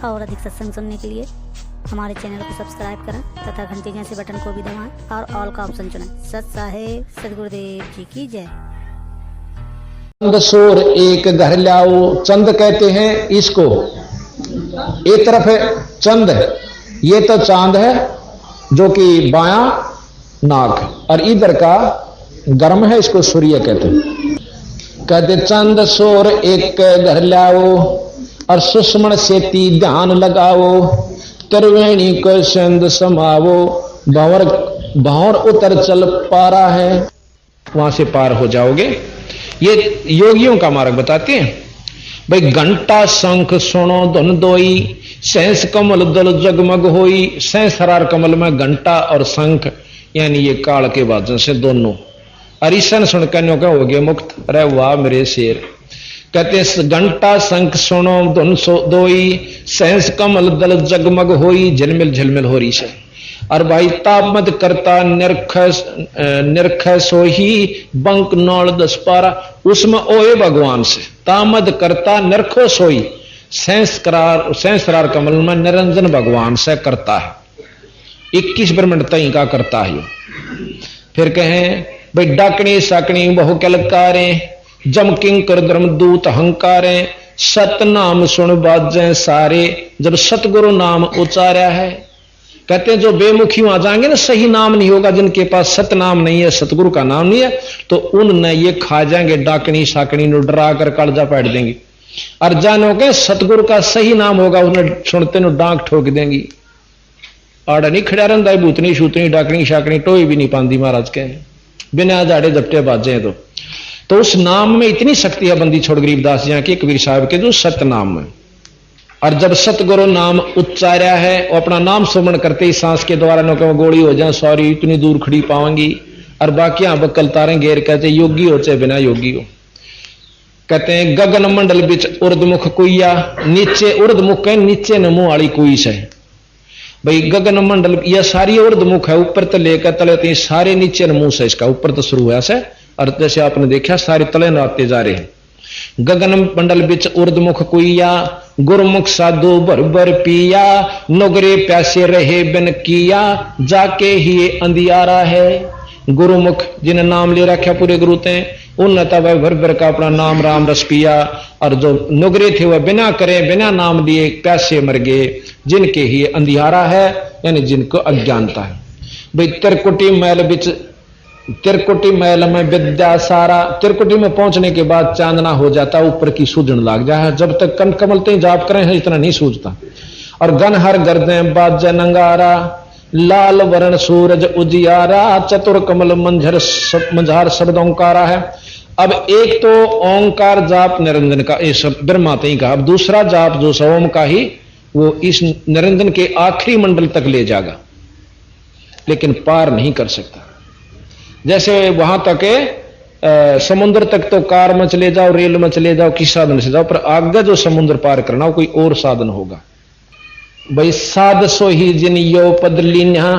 और अधिक सत्संग सुनने के लिए हमारे चैनल को सब्सक्राइब करें तथा घंटी जैसे बटन को भी दबाएं और ऑल का ऑप्शन चुनें। सत साहेब सदगुरुदेव जी की जय। चंद सोर एक घर लाओ, चंद कहते हैं इसको। एक तरफ है चंद, ये तो चांद है जो कि बायां नाक, और इधर का गर्म है, इसको सूर्य कहते हैं। कहते चंद सोर एक घर लाओ और सुषमण सेती ध्यान लगाओ, त्रिवेणी को संद समावो, भंवर भंवर उतर चल पारा है, वहां से पार हो जाओगे। ये योगियों का मार्ग बताते हैं। भाई घंटा शंख सुनो धुन दोई, सहस कमल दल जगमग होई। सहस हरार कमल में घंटा और शंख यानी ये काल के वादन से दोनों अरिसन सुनकर हो गए मुक्त। अरे वाह मेरे शेर। कहते घंटा शंख सुनो धुन दोई, सहस कमल दल जगमग होई। झलमिल झलमिल हो रही से। और भाई तापमद करता निरख सोही, बंक नौल दस पारा, उसमें ओए भगवान से। तामद करता निरखो सोई, सहस्रार कमल में निरंजन भगवान से करता है। 21 ब्रह्मंड तई का करता है। फिर कहें भाई डाकनी साकनी बहु कलकारे, जम किंकर धर्मदूत अहंकारे, सतनाम सुन बाजें सारे। जब सतगुरु नाम उचारा है, कहते हैं जो बेमुखी आ जाएंगे ना, सही नाम नहीं होगा, जिनके पास सत नाम नहीं है, सतगुरु का नाम नहीं है, तो उनने ये खा जाएंगे डाकनी साकनी नु डरा कर कालजा पैट देंगे। और जानो के सतगुरु का सही नाम होगा, उन्हें सुनते नु डांक ठोक देंगी। आड़ नहीं खड़ा रहा भूतनी शूतनी डाकनी शाकनी टोई भी नहीं पाती महाराज के, बिना झाड़े झपटे बाजे। तो उस नाम में इतनी शक्ति है, बंदी छोड़ गरीबदास जी के कबीर साहब के जो सत नाम में। और जब सतगुरु नाम उच्चारा है, वो अपना नाम सुमरण करते ही सांस के द्वारा नो के गोली हो जाए, सॉरी इतनी दूर खड़ी पावेंगी। और बाकी यहां बकल तारे घेर कहते योगी हो चाहे बिना योगी हो। कहते हैं गगन मंडल बिच उर्दमुख कुइया, नीचे उर्दमुख है, नीचे नमो वाली कुई से। भाई गगन मंडल यह सारी उर्दमुख है, ऊपर तो लेकर तले तीन सारे नीचे नमूस है इसका, ऊपर तो शुरू है से। और जैसे आपने देखा सारे तले नाते जा रहे हैं। गगन मंडल बिच उर्दमुख कुइया, गुरुमुख साधु भर भर पिया, नोगरे प्यासे रहे बिन किया, जाके ही अंधियारा है। गुरुमुख जिन्हें नाम ले रखा पूरे गुरु थे, उन भर भर का अपना नाम राम रस पिया। और जो नुगरे थे वह बिना करे बिना नाम लिए प्यासे मर गए, जिनके ही अंधियारा है यानी जिनको अज्ञानता है। भाई तिरकुटी मैल में विद्या सारा, तिरकुटी में पहुंचने के बाद चांदना हो जाता, ऊपर की सूझन लाग जाए। जब तक कंठ कमल ते जाप करें इतना नहीं सूझता। और गन हर गर्दे बाज नंगारा, लाल वर्ण सूरज उजियारा, चतुर कमल मंझार शब्द ओंकारा है। अब एक तो ओंकार जाप निरंजन का, ये सब ब्रह्मा ही का। अब दूसरा जाप जो सोम का ही, वो इस निरंजन के आखिरी मंडल तक ले जाएगा, लेकिन पार नहीं कर सकता। जैसे वहां तक समुद्र तक तो कार में चले जाओ, रेल में चले जाओ, किस साधन से जाओ, पर आगे जो समुद्र पार करना हो कोई और साधन होगा। भाई साध सो ही जिन यो पद लीन्या,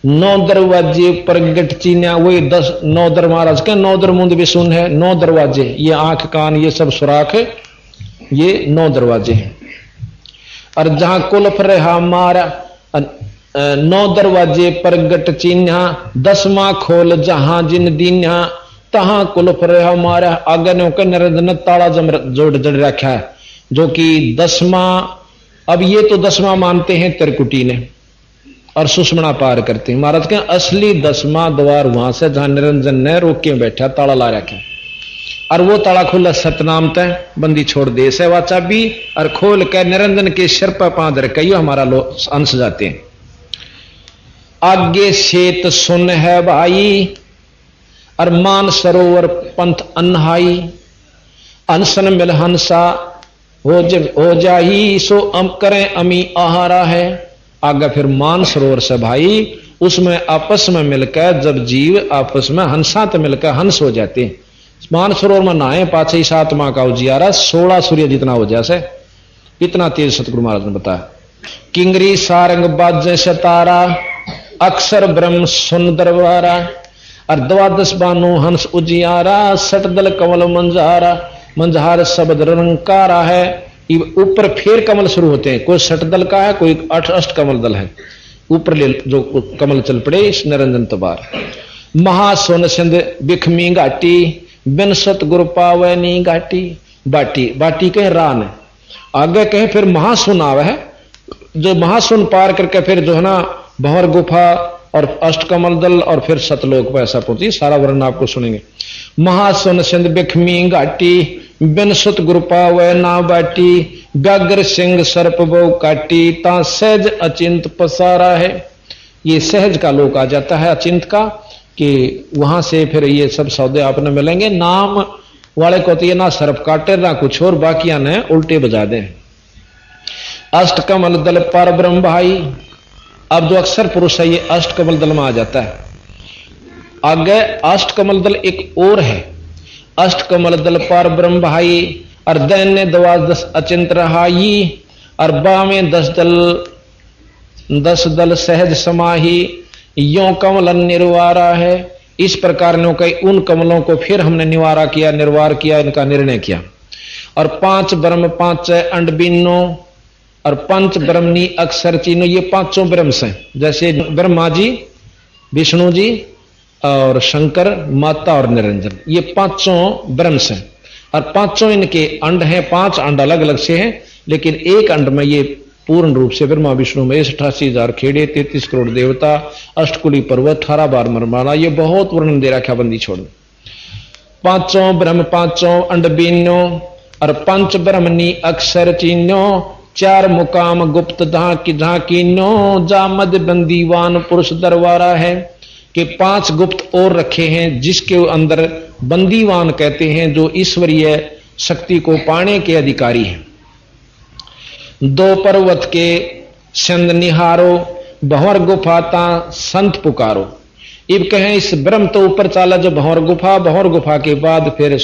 9 दरवाजे प्रगट चीन्या। वही 9 दर महाराज के 9 दर मुंद भी सुन है। 9 दरवाजे, ये आंख कान ये सब सुराख है, ये 9 दरवाजे हैं। और जहां कुलफ रहा मारा, 9 दरवाजे प्रगट चिन्हा, 10वां खोल जहां जिन दीन्हा, तहां कुलफ रहा मारा। आगे ने निरंजन ताला जोड़ जड़ रखा है, जो कि 10वां। अब ये तो 10वां मानते हैं त्रिकुटी ने, और सुषमणा पार करते हैं। महाराज के असली 10वां द्वार वहां से जहां निरंजन ने रोक के बैठा, ताला ला रखा। और वो ताला खुला सतनाम तय, बंदी छोड़ दे से वाचा भी, और खोल कर निरंजन के सिर पर पांद रखे हमारा अंश जाते हैं। आगे शेत सुन है भाई, और मान सरोवर पंथ अन्हाई, अनसन मिल हंसा हो जाही, सो करें अमी आहारा है। आगे फिर मान सरोवर से भाई, उसमें आपस में मिलकर जब जीव आपस में हंसात मिलकर हंस हो जाते हैं। मान सरोवर में नहाए, पाछे 7 माह का उजियारा, 16 सूर्य जितना हो जैसे, इतना तेज सतगुरु महाराज ने बताया। किंगरी सारंग बाजे सतारा, अक्षर ब्रह्म सुन दरबारा, और 12 बानो हंस उजियारा, सटदल कमल मंझारा, मंझार शब्द रंकारा है। ऊपर फिर कमल शुरू होते हैं, कोई 60 दल का है, कोई 8 अष्ट कमल दल है, ऊपर ले जो कमल चल पड़े इस निरंजन तबार। महासोन सिंध बिखमी घाटी बिन सतगुरु पावनी घाटी। बाटी बाटी कहे रान है, आगे कहे फिर महासुन आवे है, जो महासुन पार करके फिर जो है ना भंवर गुफा और अष्टकमल दल और फिर सतलोक पर ऐसा पहुंची। सारा वर्णन आपको सुनेंगे। महासुन सिंध बिखमी घाटी बिन सुत गुरु पावै ना बाटी। व्याघ्र सिंह सर्प बहु काटी ता सहज अचिंत पसारा है। ये सहज का लोक आ जाता है अचिंत का, कि वहां से फिर ये सब सौदे आपने मिलेंगे। नाम वाले को तो ये ना सर्प काटे ना कुछ और, बाकिया ने उल्टे बजा दें। अष्टकमल दल पर ब्रह्म भाई। अब जो अक्षर पुरुष है ये अष्टकमल दल में आ जाता है। आगे अष्टकमल दल एक और है, अष्टकमल दल पर ब्रह्म भाई। और दैन्य 10 अचिंत रहाई। और बामे 10 दल सहज समाही। यो कमल निर्वारा है। इस प्रकार ने कई उन कमलों को फिर हमने निवारा किया, निर्वार किया, इनका निर्णय किया। और 5 ब्रह्म 5 अंड बिन्नो। और 5 ब्रह्मनी अक्षर चिन्ह, ये 5 ब्रह्म हैं, जैसे ब्रह्मा जी, विष्णु जी और शंकर, माता और निरंजन, ये 5 ब्रह्म हैं। और 5 इनके अंड हैं, 5 अंड अलग अलग से हैं, लेकिन एक अंड में ये पूर्ण रूप से ब्रह्मा विष्णु में 88,000 खेड़े, 33 करोड़ देवता, अष्टकुली पर्वत, 18 बार मरमाना, ये बहुत वर्णन दे रखा बंदी छोड़। 5 ब्रह्म 5 अंड बीनो। और 5 ब्रह्मनी अक्षर चिन्हो। 4 मुकाम गुप्त झाकीनो। जा मद बंदीवान पुरुष दरबारा है, कि 5 गुप्त और रखे हैं जिसके अंदर बंदीवान कहते हैं, जो ईश्वरीय शक्ति को पाने के अधिकारी हैं। 2 पर्वत के संद निहारो। भंवर गुफा ता संत पुकारो। इब कहें इस ब्रह्म तो ऊपर चाला जो भंवर गुफा के बाद फिर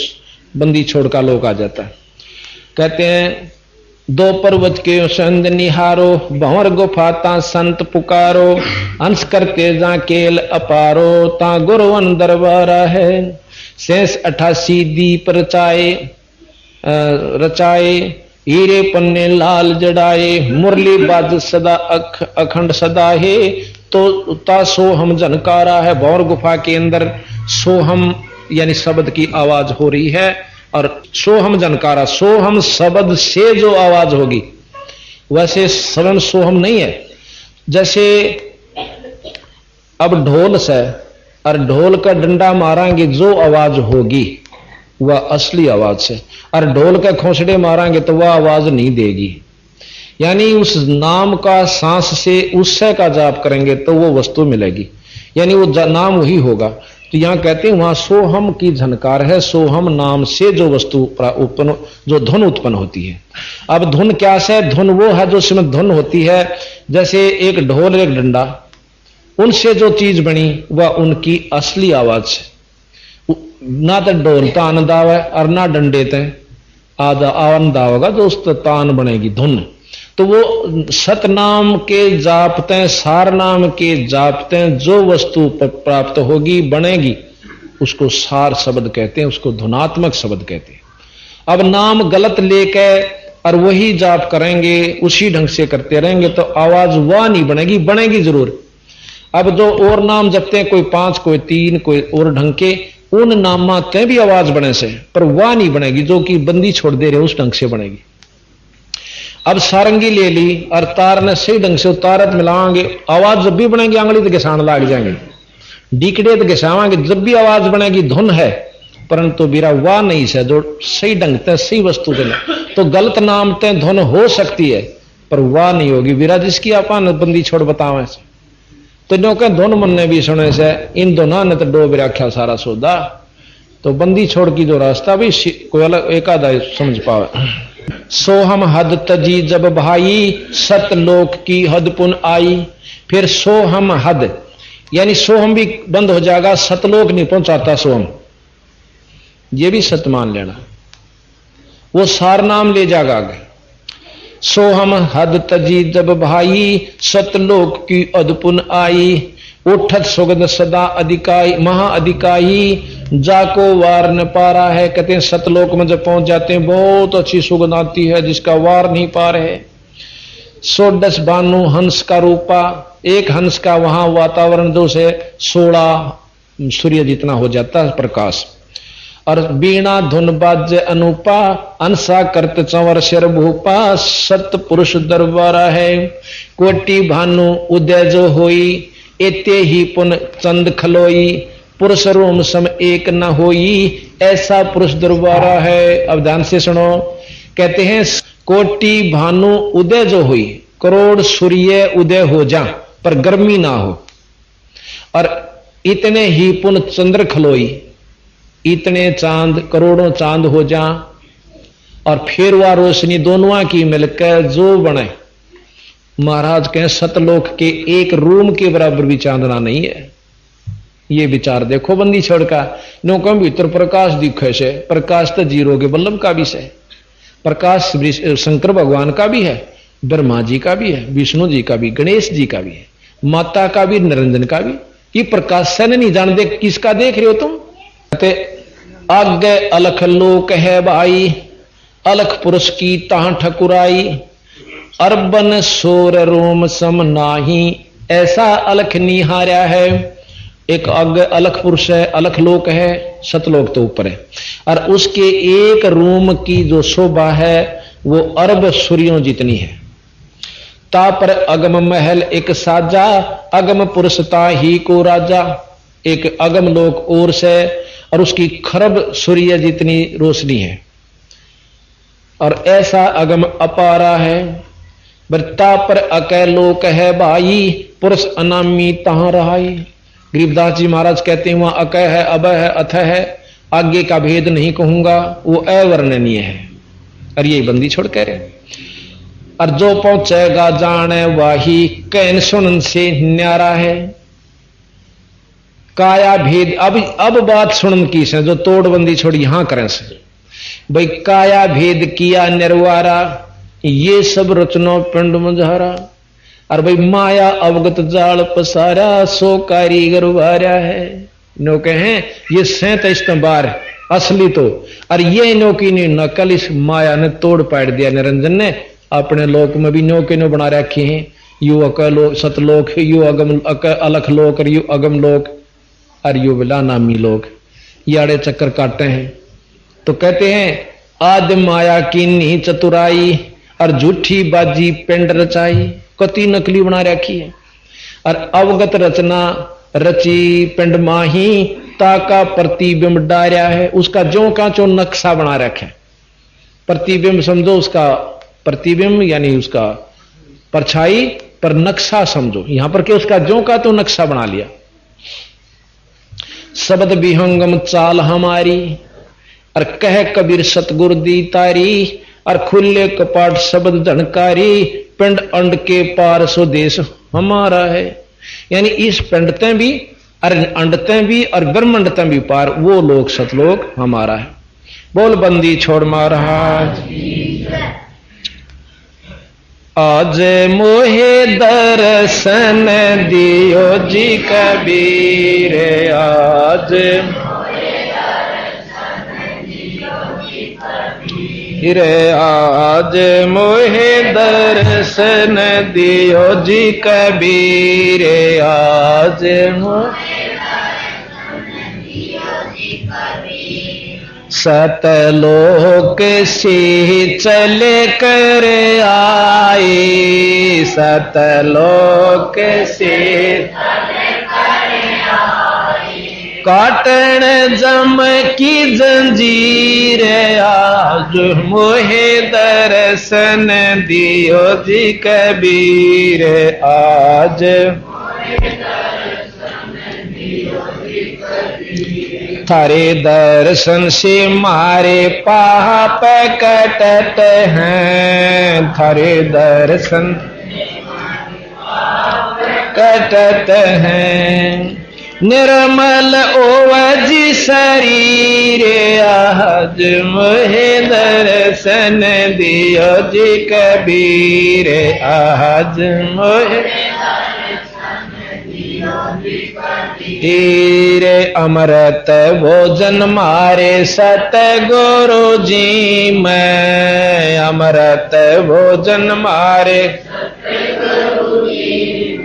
बंदी छोड़ का लोक आ जाता है। कहते हैं 2 पर्वत के संद निहारो। भंवर गुफा ता संत पुकारो। अंश करते जा केल अपारो ता गुरुवन दरबारा है। शेष 88 दीप रचाए। हीरे पन्ने लाल जड़ाए। मुरली बाज सदा अखंड सदा है। तो ता सोहम झनकारा है। भंवर गुफा के अंदर सोहम यानी शब्द की आवाज हो रही है। और सोहम झनकारा, सोहम शब्द से जो आवाज होगी, वैसे स्वयं सोहम नहीं है। जैसे अब ढोल से और ढोल का डंडा मारांगे जो आवाज होगी वह असली आवाज है, और ढोल के खोसड़े मारांगे तो वह आवाज नहीं देगी। यानी उस नाम का सांस से उससे का जाप करेंगे तो वो वस्तु मिलेगी, यानी वो नाम वही होगा। तो यहां कहते हैं वहां सोहम की झनकार है। सोहम नाम से जो वस्तु उत्पन्न, जो धुन उत्पन्न होती है। अब धुन क्या है? धुन वो है जो उसमें धुन होती है, जैसे एक ढोल एक डंडा, उनसे जो चीज बनी वह उनकी असली आवाज है। ना तो ढोल तान दाव है और ना डंडे ते आधा आवन दावेगा, जो उस तान बनेगी धुन। तो वो सतनाम के जापते, सार नाम के जापते, जो वस्तु प्राप्त होगी बनेगी, उसको सार शब्द कहते हैं, उसको धुनात्मक शब्द कहते हैं। अब नाम गलत लेके और वही जाप करेंगे, उसी ढंग से करते रहेंगे तो आवाज वह नहीं बनेगी, बनेगी जरूर। अब जो और नाम जपते हैं, कोई 5 कोई 3 कोई और ढंग के, उन नामाते भी आवाज बने से, पर वह नहीं बनेगी जो कि बंदी छोड़ दे रहे उस ढंग से बनेगी। अब सारंगी ले ली और तार ने सही ढंग से उतारत मिलावांगे, आवाज जब भी बनेगी आंगली तो घिसान लाग जाएंगे, डीकड़े तो घिसावांगे, जब भी आवाज बनेगी धुन है, परंतु बीरा वाह नहीं से जो सही ढंग से सही वस्तु देना। तो गलत नाम ते धुन हो सकती है पर वाह नहीं होगी बीरा, जिसकी आपन बंदी छोड़ बतावे से। तो जो कह धुन मन ने भी सुने से इन दोनों ने तो डोब रखा सारा सौदा। तो बंदी छोड़ की जो रास्ता भी कोई अलग एक आधा समझ पावे। सोहम हद तजी जब भाई सतलोक की हद पुन आई। फिर सोहम हद यानी सोहम भी बंद हो जाएगा, सतलोक नहीं पहुंचाता सोहम, ये भी सत मान लेना, वो सार नाम ले जाएगा आगे। सोहम हद तजी जब भाई सतलोक की हद पुन आई। उठत सुगंध सदा अधिकाई महा अधिकाई जाको वार न पा रहा है। कहते हैं सतलोक में जब पहुंच जाते हैं बहुत अच्छी सुगंध आती है जिसका वार नहीं पा रहे। सोडस बानु हंस का रूपा, एक हंस का वहां वातावरण जो से 16 सूर्य जितना हो जाता है प्रकाश। और बीणा धुन बाज्य अनुपा, अंसा करत चंवर शर भूपा, सत पुरुष दरबारा है। कोटि भानु उदय जो होई, एते ही पुन चंद खलोई, पुरुष रोम सम एक न होई, ऐसा पुरुष दरबारा है। अब ध्यान से सुनो, कहते हैं कोटि भानु उदय जो हुई, करोड़ सूर्य उदय हो जा पर गर्मी ना हो, और इतने ही पुन चंद्र खलोई, इतने चांद करोड़ों चांद हो जा, और फिर वह रोशनी दोनों की मिलकर जो बने। महाराज कहें सतलोक के एक रूम के बराबर भी चांदना नहीं है। ये विचार देखो बंदी छोड़ का नो कम भीतर प्रकाश दिखे से, प्रकाश तो जीरो के बल्लभ का भी है, प्रकाश शंकर भगवान का भी है, ब्रह्मा जी का भी है, विष्णु जी का भी, गणेश जी का भी है, माता का भी, निरंजन का भी। ये प्रकाश से नहीं जान दे किसका देख रहे हो तुम। आगे अलख लोक है भाई, अलख पुरुष की ताह ठकुराई, अरबन सोर रोम सम नाही, ऐसा अलख निहारा है। एक आगे अलख पुरुष है, अलख लोक है, सतलोक तो ऊपर है, और उसके एक रूम की जो शोभा है वो अरब सूर्यों जितनी है। ता पर अगम महल एक साजा, अगम पुरुष ता ही को राजा। एक अगम लोक और से, और उसकी खरब सूर्य जितनी रोशनी है, और ऐसा अगम अपारा है। बरता पर अकै लोक है भाई, पुरुष अनामी तहां रहाई। गरीबदास जी महाराज कहते हैं वहां अकै है, अभय है, अथ है, आगे का भेद नहीं कहूंगा, वो अवर्णनीय है। और यही बंदी छोड़ कह रहे, और जो पहुंचेगा जाने वाही, कैन सुन से न्यारा है। काया भेद, अब बात सुनन की से, जो तोड़बंदी छोड़ यहां करें से भाई, काया भेद किया निर्वारा, ये सब रचना पिंड मझारा। और भाई माया अवगत जाल पसारा, सो कारीगर वारा है। नो कहे ये 37 स्तंभार असली तो, और ये नो की नकल इस माया ने तोड़ पाड़ दिया। निरंजन ने अपने लोक में भी नो के नो बना रखे हैं, यू अकलो सतलोक, यू अगम अलख लोक, और यू अगम लोक, और यू बिला नामी लोक, ये आड़े चक्कर काटते हैं। तो कहते हैं आदि माया की नी चतुराई, और झूठी बाजी पिंड रचाई। कति नकली बना रखी है, और अवगत रचना रची पिंड माही, ताका प्रतिबिंब डार्या है। उसका जो का जो नक्शा बना रखे, प्रतिबिंब समझो, उसका प्रतिबिंब यानी उसका परछाई, पर नक्शा समझो यहां पर कि उसका जो का तो नक्शा बना लिया। शब्द विहंगम चाल हमारी, और कह कबीर सतगुर दी तारी, और खुले कपाट शब्द धनकारी, पिंड अंड के पार सो देश हमारा है। यानी इस पिंडते भी और अंडते भी और ब्रह्मंडते भी पार वो लोग सतलोक हमारा है। बोल बंदी छोड़ महाराज। आज मोहे दर्शन दियो जी कबीर, आज रे आज मोहे दर्शन दियो जी कबीर, आज सतलोक से चले कर आई, सतलोक से काटन जम की जंजीर, आज मोहे दर्शन दियो जी कबीर, आज थारे दर्शन से मारे पाप कटत हैं, थारे दर्शन कटत हैं। निर्मल ओवजी शरीर, आज मोहे दर्शन दियो जी कबीर, आज मोहे हीरे अमृत भोजन मारे सतगुरु जी मैं, अमृत भोजन मारे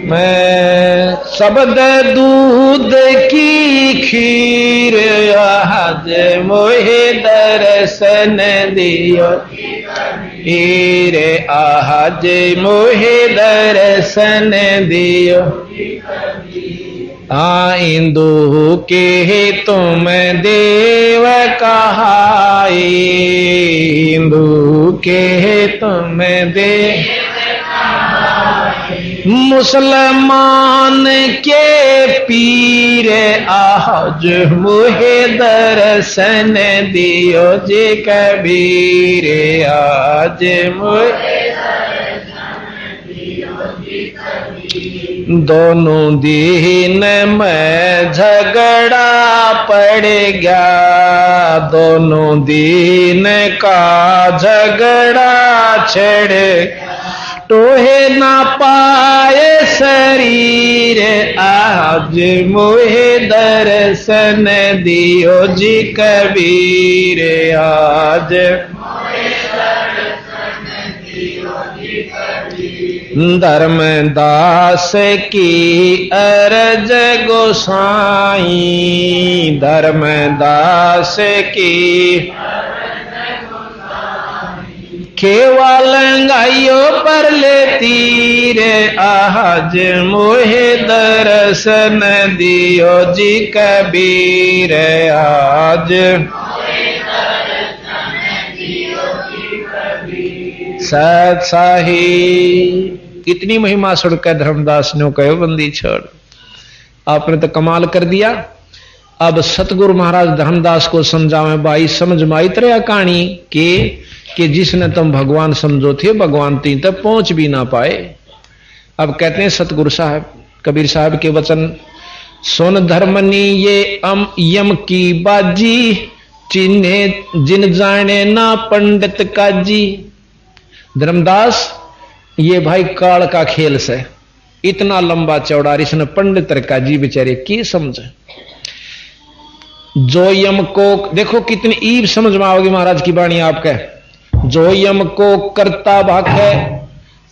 मैं, शब्द दूध की खीर आज मोहे दर्शन दियो, हीरे आज मोहे दर्शन दियो। इंदु के तुम देव कहाई, इंदु के तुम देव मुसलमान के पीर आज मुहे दर्शन दियो जे कबीर, आज मुहे दोनों दिन में झगड़ा पड़ गया, दोनों दिन का झगड़ा छड़ टोहे ना पाए शरीर आज मोहे दर्शन दियो जी कबीर, आज धर्मदास की अरज गोसाई, धर्मदास की केवलंगाइयो पर लेती रे आज मोहे दर्शन दियो जी कबीर, आज सत्साही। इतनी महिमा सुनकर धर्मदास ने कहो बंदी छोड़, आपने तो कमाल कर दिया। अब सतगुरु महाराज धर्मदास को समझावे, भाई समझ में आई तरह कहानी कि जिसने तुम भगवान समझो थे भगवान तीन तक पहुंच भी ना पाए। अब कहते हैं सतगुरु साहब कबीर साहब के वचन, सुन धर्मनी ये यम की बाजी, चिन्हे जिन जाने ना पंडित काजी। धर्मदास ये भाई काल का खेल से इतना लंबा चौड़ा, इसने पंडित काजी बेचारे की समझे। जो यम को देखो कितनी ईब समझ में आओगी महाराज की वाणी आपके, जो यम को करता भाखे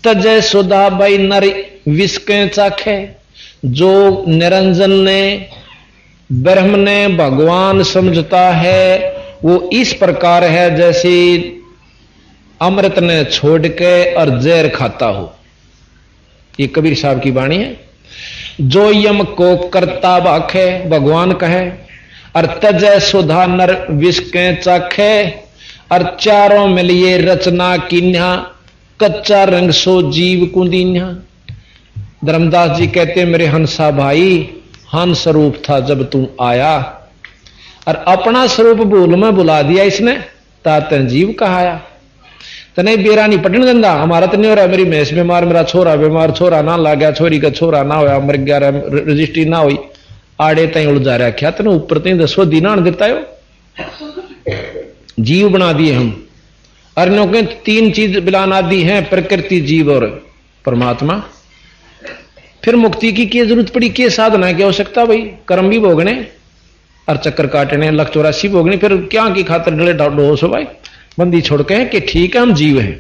तजय सुधा भाई नर विस्के चाखे। जो निरंजन ने ब्रह्म ने भगवान समझता है वो इस प्रकार है जैसे अमृत ने छोड़ के और जहर खाता हो। ये कबीर साहब की वाणी है। जो यम को करता भाखे भगवान कहे, और तजय सुधा नर विस्के चाखे, और चारों मिलिए रचना किन्या, कच्चा रंग सो जीव कुंदिन्या। धर्मदास जी कहते मेरे हंसा भाई, हंस स्वरूप था जब तू आया, और अपना स्वरूप भूल में बुला दिया इसने, ताते जीव कहाया। तने बेरा नहीं पटन देंदा, हमारा तो नहीं हो रहा, मेरी भैंस बीमार, मेरा छोरा बीमार, छोरा ना ला गया, छोरी का छोरा ना होया, मर गया, रजिस्ट्री ना हुई, आड़े तई उलझा रहा क्या तेन ऊपर तई दसो दीना देता है। जीव बना दिए हम, अर्णों के तीन चीज बिलाना दी है, प्रकृति जीव और परमात्मा। फिर मुक्ति की क्या जरूरत पड़ी, क्या साधना क्या हो सकता भाई, कर्म भी भोगने और चक्कर काटने, 184 भोगने, फिर क्या की खातर डले डोस हो भाई। बंदी छोड़ के कि ठीक है हम जीव हैं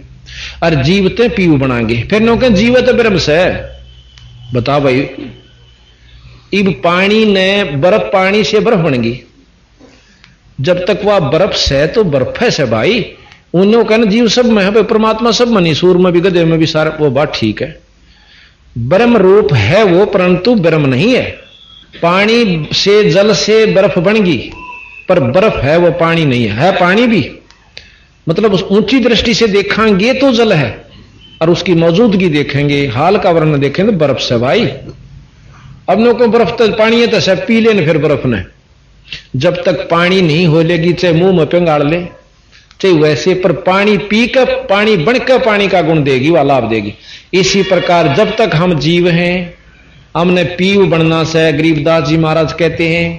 और जीवते पीव बनाएंगे, फिर नो के जीवत ब्रह्म से बता भाई। इब पानी ने बर्फ, पानी से बर्फ बन गई, जब तक वह बर्फ से तो बर्फ है से भाई। उन्होंने कहना जीव सब में है, परमात्मा सब मनी, सूर में भी गधे में भी सारा, वो बात ठीक है। ब्रह्म रूप है वो, परंतु ब्रह्म नहीं है। पानी से जल से बर्फ बन गई, पर बर्फ है वो पानी नहीं है पानी भी। मतलब उस ऊंची दृष्टि से देखेंगे तो जल है, और उसकी मौजूदगी देखेंगे, हाल का वर्ण देखेंगे तो बर्फ से भाई। अब नो को बर्फ तो पानी है तो सब पी ले, फिर बर्फ ने जब तक पानी नहीं हो लेगी, चाहे मुंह में पिंगाड़ ले चाहे वैसे, पर पानी पी कर पानी बनकर पानी का गुण देगी, वह लाभ देगी। इसी प्रकार जब तक हम जीव हैं हमने पीव बनना से। गरीबदास जी महाराज कहते हैं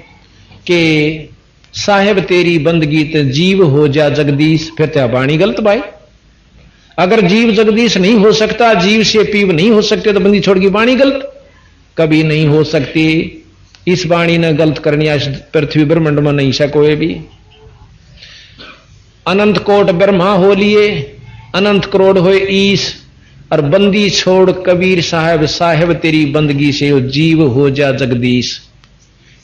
कि साहेब तेरी बंदगी ते जीव हो जा जगदीश, फिर त्या बाणी गलत भाई। अगर जीव जगदीश नहीं हो सकता, जीव से पीव नहीं हो सकते, तो बंदी छोड़ की बाणी गलत कभी नहीं हो सकती। इस वाणी ने गलत करनी इस पृथ्वी ब्रह्मांड में नहीं से कोई भी। अनंत कोट ब्रह्मा हो लिए, अनंत करोड़ हो ईश, और बंदी छोड़ कबीर साहब, साहब तेरी बंदगी से वो जीव हो जा जगदीश।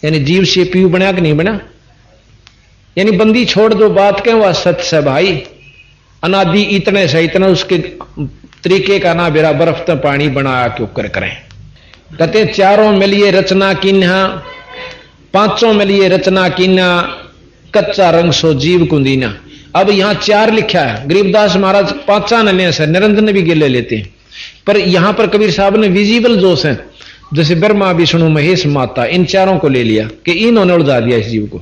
यानी जीव से पीयू बना कि नहीं बना, यानी बंदी छोड़ जो बात कहें वह सत्य से भाई। अनादि इतने से इतना उसके तरीके का ना बेरा बर्फ तो पानी बना के ऊपर करें। कहते चारों मिलिए रचना कीन्हा, पांचों मिलिए रचना कीन्हा, कच्चा रंग सो जीव कुंदीना। अब यहां चार लिखा है, गरीबदास महाराज पांचा ने से निरंजन भी गिले लेते हैं, पर यहां पर कबीर साहब ने विजिबल जोश है, जैसे ब्रह्मा विष्णु महेश माता, इन चारों को ले लिया कि इन्होंने उलझा दिया इस जीव को,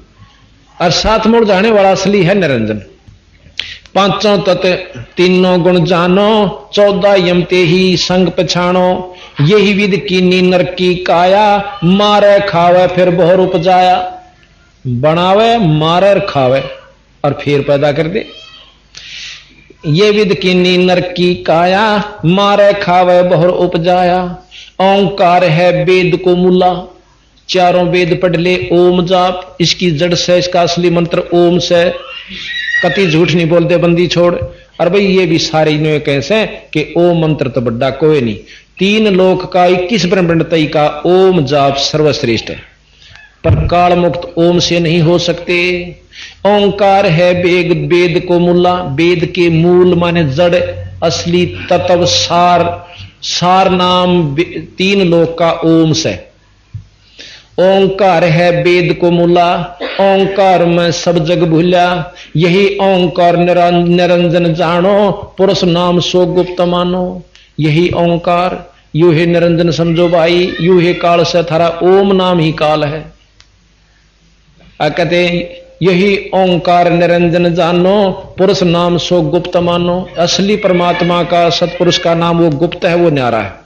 और साथ में उलझाने वाला असली है निरंजन। पांचों तत्व तीनों गुण जानो, 14 यमते ही संग पछाणो, यही विद कीनी नर की काया, मारे खावे फिर बहुर उपजाया। बनावे मारे खावे और फिर पैदा कर दे। ये विद कीनी नर की काया, मारे खावे बहुर उपजाया। ओंकार है वेद को मूला, चारों वेद पढ़ ले ओम जाप, इसकी जड़ से इसका असली मंत्र ओम से। कति झूठ नहीं बोलते बंदी छोड़। और भाई ये भी सारे इन्होंने कैसे कि ओम मंत्र तो बड़ा कोई नहीं, 3 लोक का 21 ब्रह्मांड तई का ओम जाप सर्वश्रेष्ठ है, पर काल मुक्त ओम से नहीं हो सकते। ओंकार है वेद, वेद को मूला, वेद के मूल माने जड़, असली तत्व सार, सार नाम 3 लोक का ओम से। ओंकार है वेद को मूला, ओंकार में सब जग भूला, यही ओंकार निरंजन जानो, पुरुष नाम सो गुप्त मानो। यही ओंकार, यू है निरंजन समझो भाई, यू है काल से थारा ओम नाम ही काल है। कहते यही ओंकार निरंजन जानो, पुरुष नाम सो गुप्त मानो। असली परमात्मा का सतपुरुष का नाम वो गुप्त है, वो न्यारा है।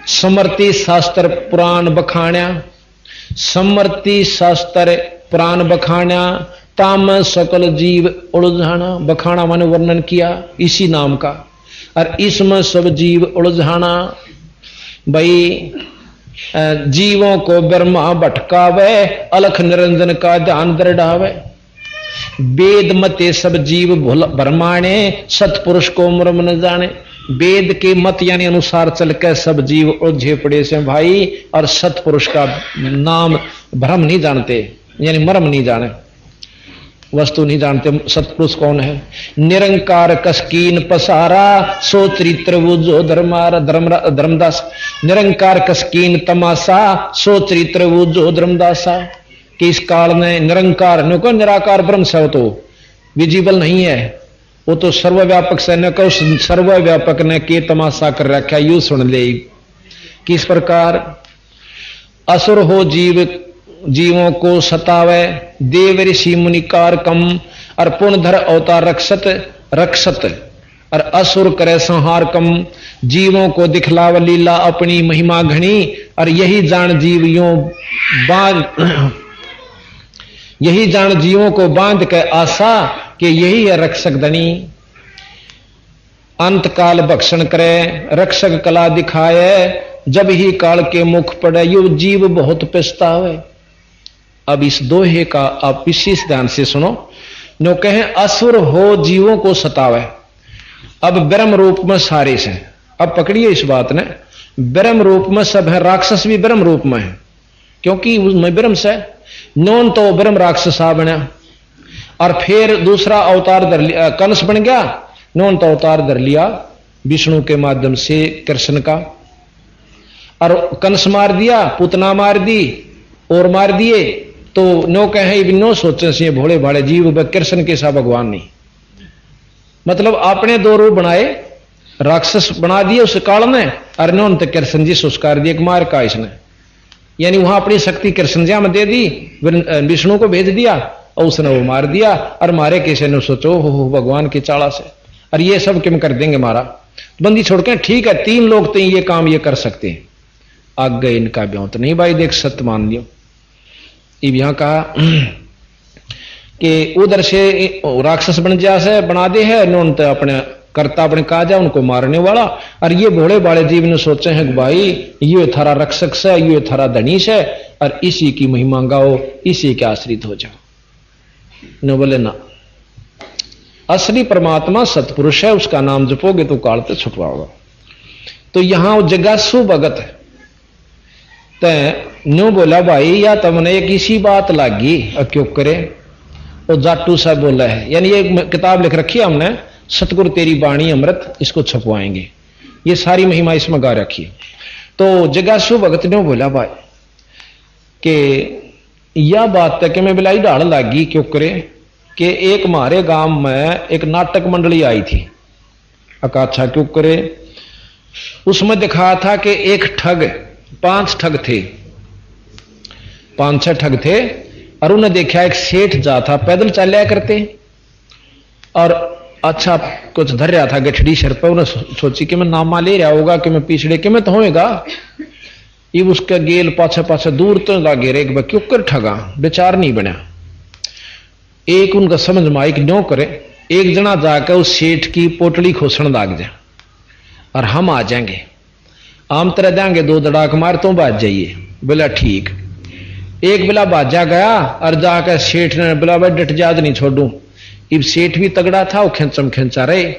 समर्ति शास्त्र पुराण बखाण्या, समर्ति शास्त्र पुराण बखाण्या, ताम सकल जीव उलझाना। बखाना माने वर्णन किया इसी नाम का, और इसमें सब जीव उलझाना। भाई जीवों को ब्रह्मा भटकावे, अलख निरंजन का ध्यान दृढ़ावे। वेद मते सब जीव भरमाणे, सतपुरुष को मर्म न जाने। वेद के मत यानी अनुसार चल के सब जीव उलझे पड़े से भाई, और सतपुरुष का नाम भ्रम नहीं जानते, यानी मर्म नहीं जाने, वस्तु नहीं जानते सतपुरुष कौन है। निरंकार कसकीन पसारा, सो चरित्र वो जो धर्मदास। निरंकार कसकीन तमाशा, सो चरित्र वो जो धर्मदासा। कि इस काल में निरंकार न को निराकार ब्रह्म से, वो तो विजिबल नहीं है, वो तो सर्वव्यापक से न को सर्वव्यापक ने के तमाशा कर रखा। यू सुन ले किस प्रकार असुर हो जीव, जीवों को सतावे, देव ऋषि मुनिकार कम, और पुण्यधर अवतार रक्षत रक्षत, और असुर करे संहार कम। जीवों को दिखलाव लीला अपनी महिमा घनी, और यही जान जीव यूं बांध, यही जान जीवों को बांध के आशा कि यही है रक्षक धनी। अंत काल भक्षण करे, रक्षक कला दिखाए, जब ही काल के मुख पड़े यू जीव बहुत पछतावे। अब इस दोहे का आप विशेष ध्यान से सुनो। नो कहे असुर हो जीवों को सतावे, अब ब्रह्म रूप में सारे से। अब पकड़िए इस बात ने, ब्रह्म रूप में सब है, राक्षस भी ब्रह्म रूप में है, क्योंकि उसमें ब्रह्म से नौन तो ब्रह्म राक्षस आ बना, और फिर दूसरा अवतार धर लिया, कंस बन गया, नौन तो अवतार धर लिया विष्णु के माध्यम से कृष्ण का, और कंस मार दिया, पुतना मार दी और मार दिए। तो नो कहे नो सोचे से भोले भाले जीव कृष्ण के सा भगवान नहीं, मतलब आपने 2 रूप बनाए, राक्षस बना दिए उस काल में, और नौन तो कृष्ण जी संस्कार दिए मार का इसने, यानी वहां अपनी शक्ति कृष्ण जी में दे दी, विष्णु को भेज दिया और उसने वो मार दिया। और मारे कैसे ने सोचो हो भगवान की चाला से, और ये सब क्यों कर देंगे मारा, बंदी छोड़ के। ठीक है 3 लोग तो ये काम ये कर सकते हैं, आग गए इनका ब्यों तो नहीं भाई, देख सत्य मान लियो। अब यहां कहा कि उधर से राक्षस बन जा से बना दे है, नौन तो अपने करता अपने काजा उनको मारने वाला। और ये भोले भाले जीव ने सोचे हैं कि भाई ये थारा रक्षक से, ये थारा धनीश है और इसी की महिमा गाओ, इसी के आश्रित हो जाओ। न बोले ना, असली परमात्मा सतपुरुष है, उसका नाम जपोगे तो काल तो छुपवाओगा। तो यहां जगासु भगत न्यू बोला भाई या तुमने एक इसी बात लागी और क्यों करे। और जाटू साहब बोला है, यानी ये किताब लिख रखी है हमने, सतगुरु तेरी वाणी अमृत, इसको छपवाएंगे, ये सारी महिमा इसमें गा रखी है। तो जगासु भगत ने बोला भाई कि यह बात है कि मैं बिलाई ढाल लागी क्यों करे कि एक हमारे गांव में एक नाटक मंडली आई थी। अकाछा क्यों करे, उसमें दिखाया था कि एक ठग, 5 ठग थे, 5-6 ठग थे और उन्हें देखा एक सेठ जा था, पैदल चल करते और अच्छा कुछ धर रहा था गठड़ी सर पर। उन्हें सोची कि मैं नामा ले रहा होगा कि मैं पिछड़े कि मैं तो होएगा। ये उसका गेल पाछे पाछे दूर तो लागे रे क्यों कर ठगा, विचार नहीं बना। एक उनका समझ में आई कि न्यो करे, एक जना जाकर उस सेठ की पोटली खोसण लाग जाए और हम आ जाएंगे, आम तरह देंगे 2 दड़ाक मार तो बाज जाइए। बोला ठीक। एक बिला बाजा गया और जाकर सेठ ने बोला भाई डट जाद नहीं छोड़ू। इब सेठ भी तगड़ा था, वो खेचम खेचा रहे,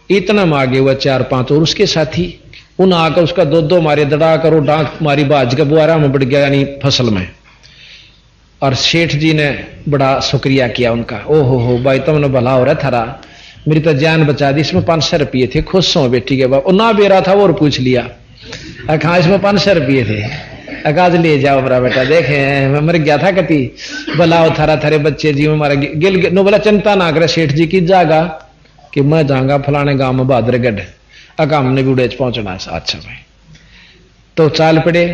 इतना मांगे हुआ 4-5 और उसके साथी उन आकर उसका 2-2 मारे दड़ा करो, डांक मारी बाज का बुआरा में बढ़ गया यानी फसल में। और सेठ जी ने बड़ा शुक्रिया किया उनका, ओहो हो भाई तुमने भला हो रहा थारा, मेरी तो जान बचा दी। इसमें 500 रुपये थे, खुश हो बेटी के बाप। ना बेरा था वो और पूछ लिया, हाँ इसमें 500 रुपये थे, अकाज ले जाओ मेरा बेटा, देखे मैं मर गया था कति भला थारा थारे बच्चे जी में मारा गिल नो। बोला चिंता ना करे सेठ जी की जागा कि मैं जाऊंगा फलाने गांव में बहादुरगढ़, अका हमने भी उड़ेज पहुंचना है। अच्छा भाई, तो चाल पड़े।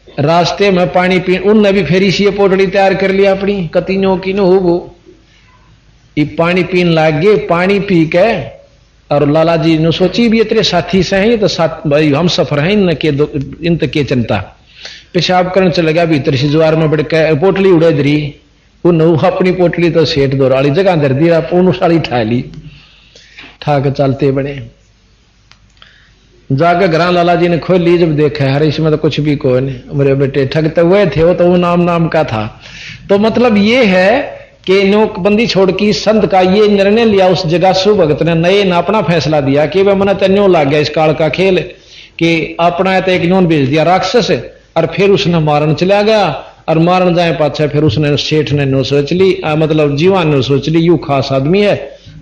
रास्ते में पानी पी, उनने भी फेरी सी पोटड़ी तैयार कर लिया अपनी कतिनों की नो हो। पानी पीन लाग गए, पानी पी के और लाला जी ने सोची भी इतने साथी से हैं तो साथ भाई हम सफर हैं इन तक के चिंता। पेशाब करने चले गया भीतर से ज्वार में बढ़ के पोटली उड़े दरी, उन अपनी पोटली तो सेठ दोराली जगह धर दी, साड़ी ठा ली, ठा के चलते बने। जाकर घर लाला जी ने खोल ली, जब देखा यार इसमें तो कुछ भी कोई नहीं, मेरे बेटे ठगते हुए थे, वो तो वो नाम का था। तो मतलब ये है कि नोकबंदी छोड़ की संत का ये निर्णय लिया उस जगासु भगत ने, नए ना अपना फैसला दिया कि वह मन तन्यो लाग गया इस काल का खेल कि अपना तो एक नोन भेज दिया राक्षस, और फिर उसने मारन चला गया। और मारन जाए पाछे फिर उसने सेठ ने नो सोच ली, मतलब जीवान ने सोच ली यू खास आदमी है,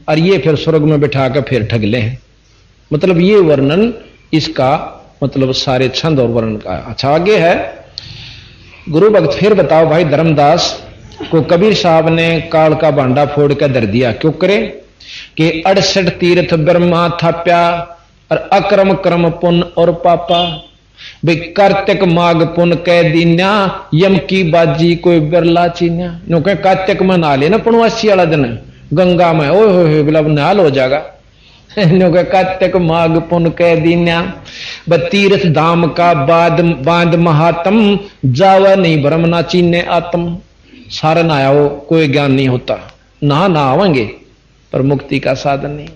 और ये फिर स्वर्ग में बिठा कर फिर ठग ले। मतलब ये वर्णन इसका मतलब सारे छंद और वर्णन का। अच्छा आगे है गुरु भक्त फिर बताओ भाई धर्मदास को कबीर साहब ने काल का भांडा फोड़ कर धर दिया क्यों करे कि 68 तीर्थ ब्रह्मा थाप्या और अक्रम क्रम पुण्य और पापा। भाई कार्तिक माघ पुण्य कह दीन्या यम की बाजी कोई बिरला चीन्या। नो कह कार्तिक में नहा लेना पुणवासी वाला दिन गंगा में, ओ हो बिला नहाल हो जाएगा। नो कह कार्तिक माघ पुण्य कह दीन्या तीर्थ धाम का बांध महात्म जावा नहीं भ्रम ना चीन्य आत्म। सारा नहाया हो कोई ज्ञान नहीं होता, नहावेंगे पर मुक्ति का साधन नहीं।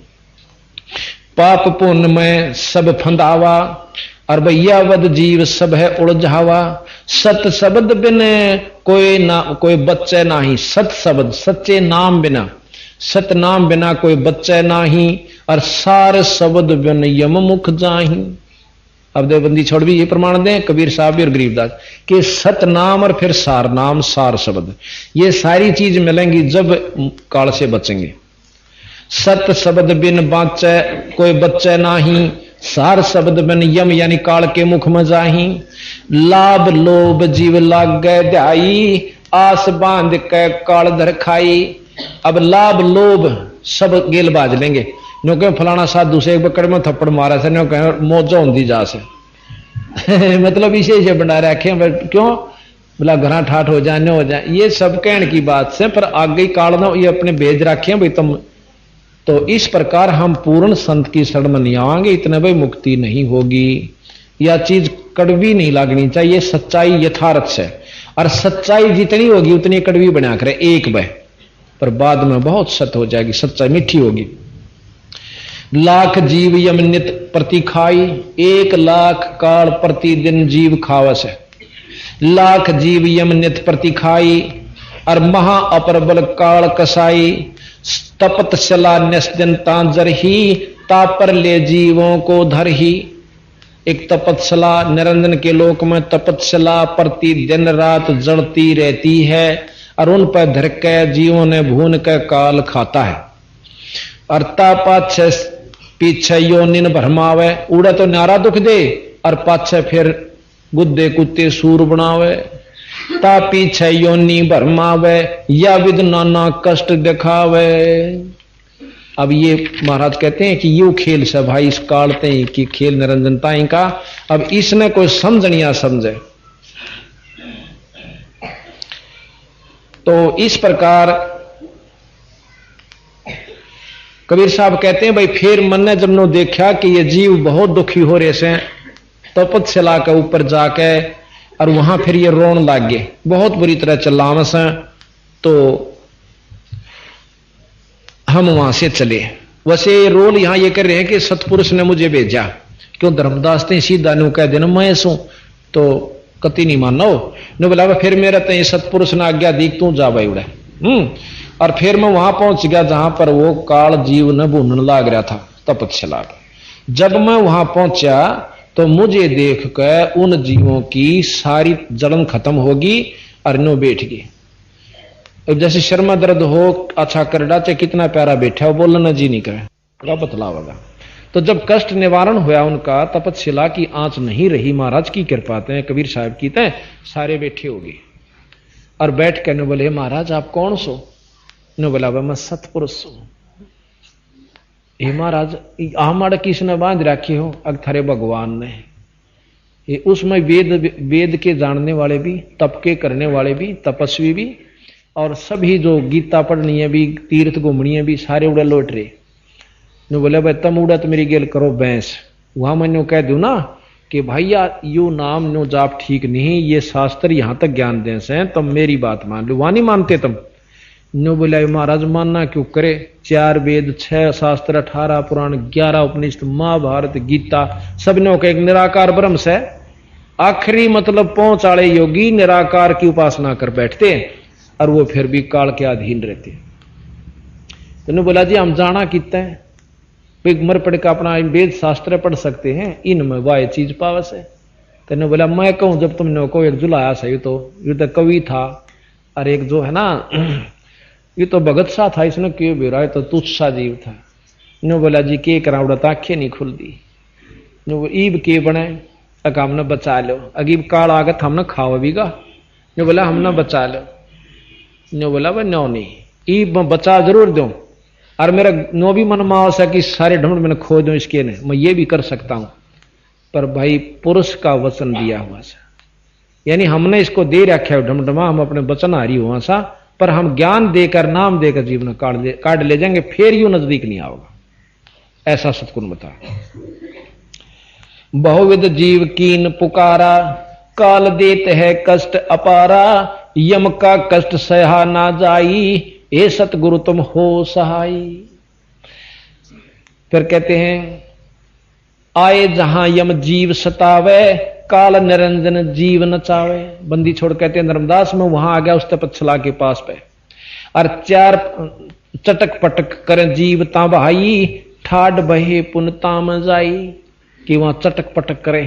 पाप पुण्य में सब फंदावा और भैया वद जीव सब है उलझावा। सत शब्द बिन कोई बच्चे नाही, सत शब्द सच्चे नाम बिना, सत नाम बिना कोई बच्चे नाही, और सार शब्द बिन यम मुख जाही। अब देवबंदी छोड़ भी ये प्रमाण दें कबीर साहब भी और गरीबदास कि सत नाम और फिर सार नाम सार शब्द, ये सारी चीज मिलेंगी जब काल से बचेंगे। सत शब्द बिन बाँचे कोई बच्चे नाही, सार शब्द बिन यम यानी काल के मुख में जाही। लाभ लोभ जीव लाग गए ध्याई, आस बांध के काल धर खाई। अब लाभ लोभ सब गेल बाज लेंगे, नो कह फलाना साधु से एक बकड़ में थप्पड़ मारा से, नो कह मौजा होती जा से मतलब इसे बना रखे क्यों बोला घरा ठाठ हो जाए हो जाए, ये सब कहने की बात से, पर आगे काल ना ये अपने भेज रखे भाई तुम। तो इस प्रकार हम पूर्ण संत की शरण में नहीं आवांगे, इतने भाई मुक्ति नहीं होगी। यह चीज कड़वी नहीं लगनी चाहिए, सच्चाई यथार्थ से, और सच्चाई जितनी होगी उतनी कड़वी बना करे एक बह, पर बाद में बहुत सत्य हो जाएगी, सच्चाई मीठी होगी। लाख जीव यम नित प्रति खाई, 1 लाख काल प्रतिदिन जीव खावस है। लाख जीव यम नित प्रति खाई, और महा अपरबल काल कसाई, तपत चला निस्दिन तांजर ही, तापर ले जीवों को धर ही। एक तपतशला निरंजन के लोक में तपतशला प्रति दिन रात जड़ती रहती है, और उन पर धर के जीवों ने भून के काल खाता है। और पाछे पीछे योनिन भरमावे, उड़े तो नारा दुख दे, और पाछे फिर गुद्दे कुत्ते सूर बनावे। ता पीछे योनि भरमावे, या विद नाना कष्ट दिखावे। अब ये महाराज कहते हैं कि यू खेल से भाई इस कालते ही कि खेल निरंजनता का। अब इसने कोई समझनिया समझे तो इस प्रकार कबीर साहब कहते हैं भाई फिर मन ने जब नो देखा कि ये जीव बहुत दुखी हो रहे से, तपतशिला के ऊपर जाके और वहां फिर ये रोन लाग गए, बहुत बुरी तरह चिल्लावस हैं। तो हम वहां से चले। वैसे रोल यहां ये कर रहे हैं कि सतपुरुष ने मुझे भेजा, क्यों धर्मदास ने सीधा नु कह देना मैं सू तो कति नहीं मानो नो बोला फिर मेरा तो ये सतपुरुष ने आज्ञा दी तू जा भाई उड़े। और फिर मैं वहां पहुंच गया जहां पर वो काल जीव न भूनने लाग रहा था तपतशिला। जब मैं वहां पहुंचा तो मुझे देख कर उन जीवों की सारी जलन खत्म होगी और नो बैठ गई। जैसे शर्मा दर्द हो अच्छा कर डाचे कितना प्यारा बैठा वो बोलना जी नहीं करे क्या बतलावेगा। तो जब कष्ट निवारण हुआ उनका, तपतशिला की आंच नहीं रही, महाराज की कृपा है, कबीर साहब की तय सारे बैठे हो गए। और बैठ कर ने बोले महाराज आप कौन सो? ने बोला मैं सतपुरुष हूं। हे महाराज हमारा किसने बांध रखे हो? अग थारे भगवान ने। ये उसमें वेद के जानने वाले भी, तप के करने वाले भी, तपस्वी भी, और सभी जो गीता पढ़नी है भी, तीर्थ घूमनी है भी, सारे उड़े लौट रहे। ने बोले भाई तम उड़ा तो मेरी गेल करो बैंस। वहां मैंने कह दू ना कि भैया यू नाम नो जाप ठीक नहीं, ये शास्त्र यहां तक ज्ञान दें से तुम मेरी बात मान लो। वहां नहीं मानते तुम। नो बोला महाराज मानना क्यों करे? 4 वेद 6 शास्त्र 18 पुराण 11 उपनिषद महाभारत गीता सबनों का एक निराकार ब्रह्म से आखिरी मतलब पहुंच वाले योगी निराकार की उपासना कर बैठते हैं और वो फिर भी काल के अधीन रहते। तो बोला जी हम जाना कितना है मर पड़ का अपना वेद शास्त्र पढ़ सकते हैं, इनमें वाह चीज पावस है। तेने बोला मैं कहूं जब तुमने को एक जुलाया सही तो ये तो कवि था और एक जो है ना ये तो भगत सा था, इसने क्यों बेरा तो तुच्छ सा जीव था। नो बोला जी के करा उड़ा आंखें नहीं खुलती। नो ईब के बने तक हमने बचा लो, अगीब काल आगत हमने खाओ भी गा। नो बोला हमने बचा लो। नो बोला भाई नो नहीं ईब मैं बचा जरूर दूं और मेरा नो भी मन मावस है कि सारे ढूंढ मैंने खो दूं इसके ने, मैं ये भी कर सकता हूं। पर भाई पुरुष का वचन दिया हुआ सा, यानी हमने इसको दे रखा है ढमढमा, हम अपने वचन हारी हुआ सा, पर हम ज्ञान देकर नाम देकर जीवन काट ले जाएंगे, फिर यूं नजदीक नहीं आओगा। ऐसा सतगुण बता। बहुविध जीव कीन पुकारा, काल देत है कष्ट अपारा, यम का कष्ट सहा ना जाई, ए सतगुरु तुम हो सहाई। फिर कहते हैं आए जहां यम जीव सतावे, काल निरंजन जीव नचावे। बंदी छोड़ कहते हैं धर्मदास में वहां आ गया उस तपतशिला के पास पे, और 4 चटक पटक कर जीव ता बहाई, ठाड बहे पुन ताम जाई। कि वहां चटक पटक करे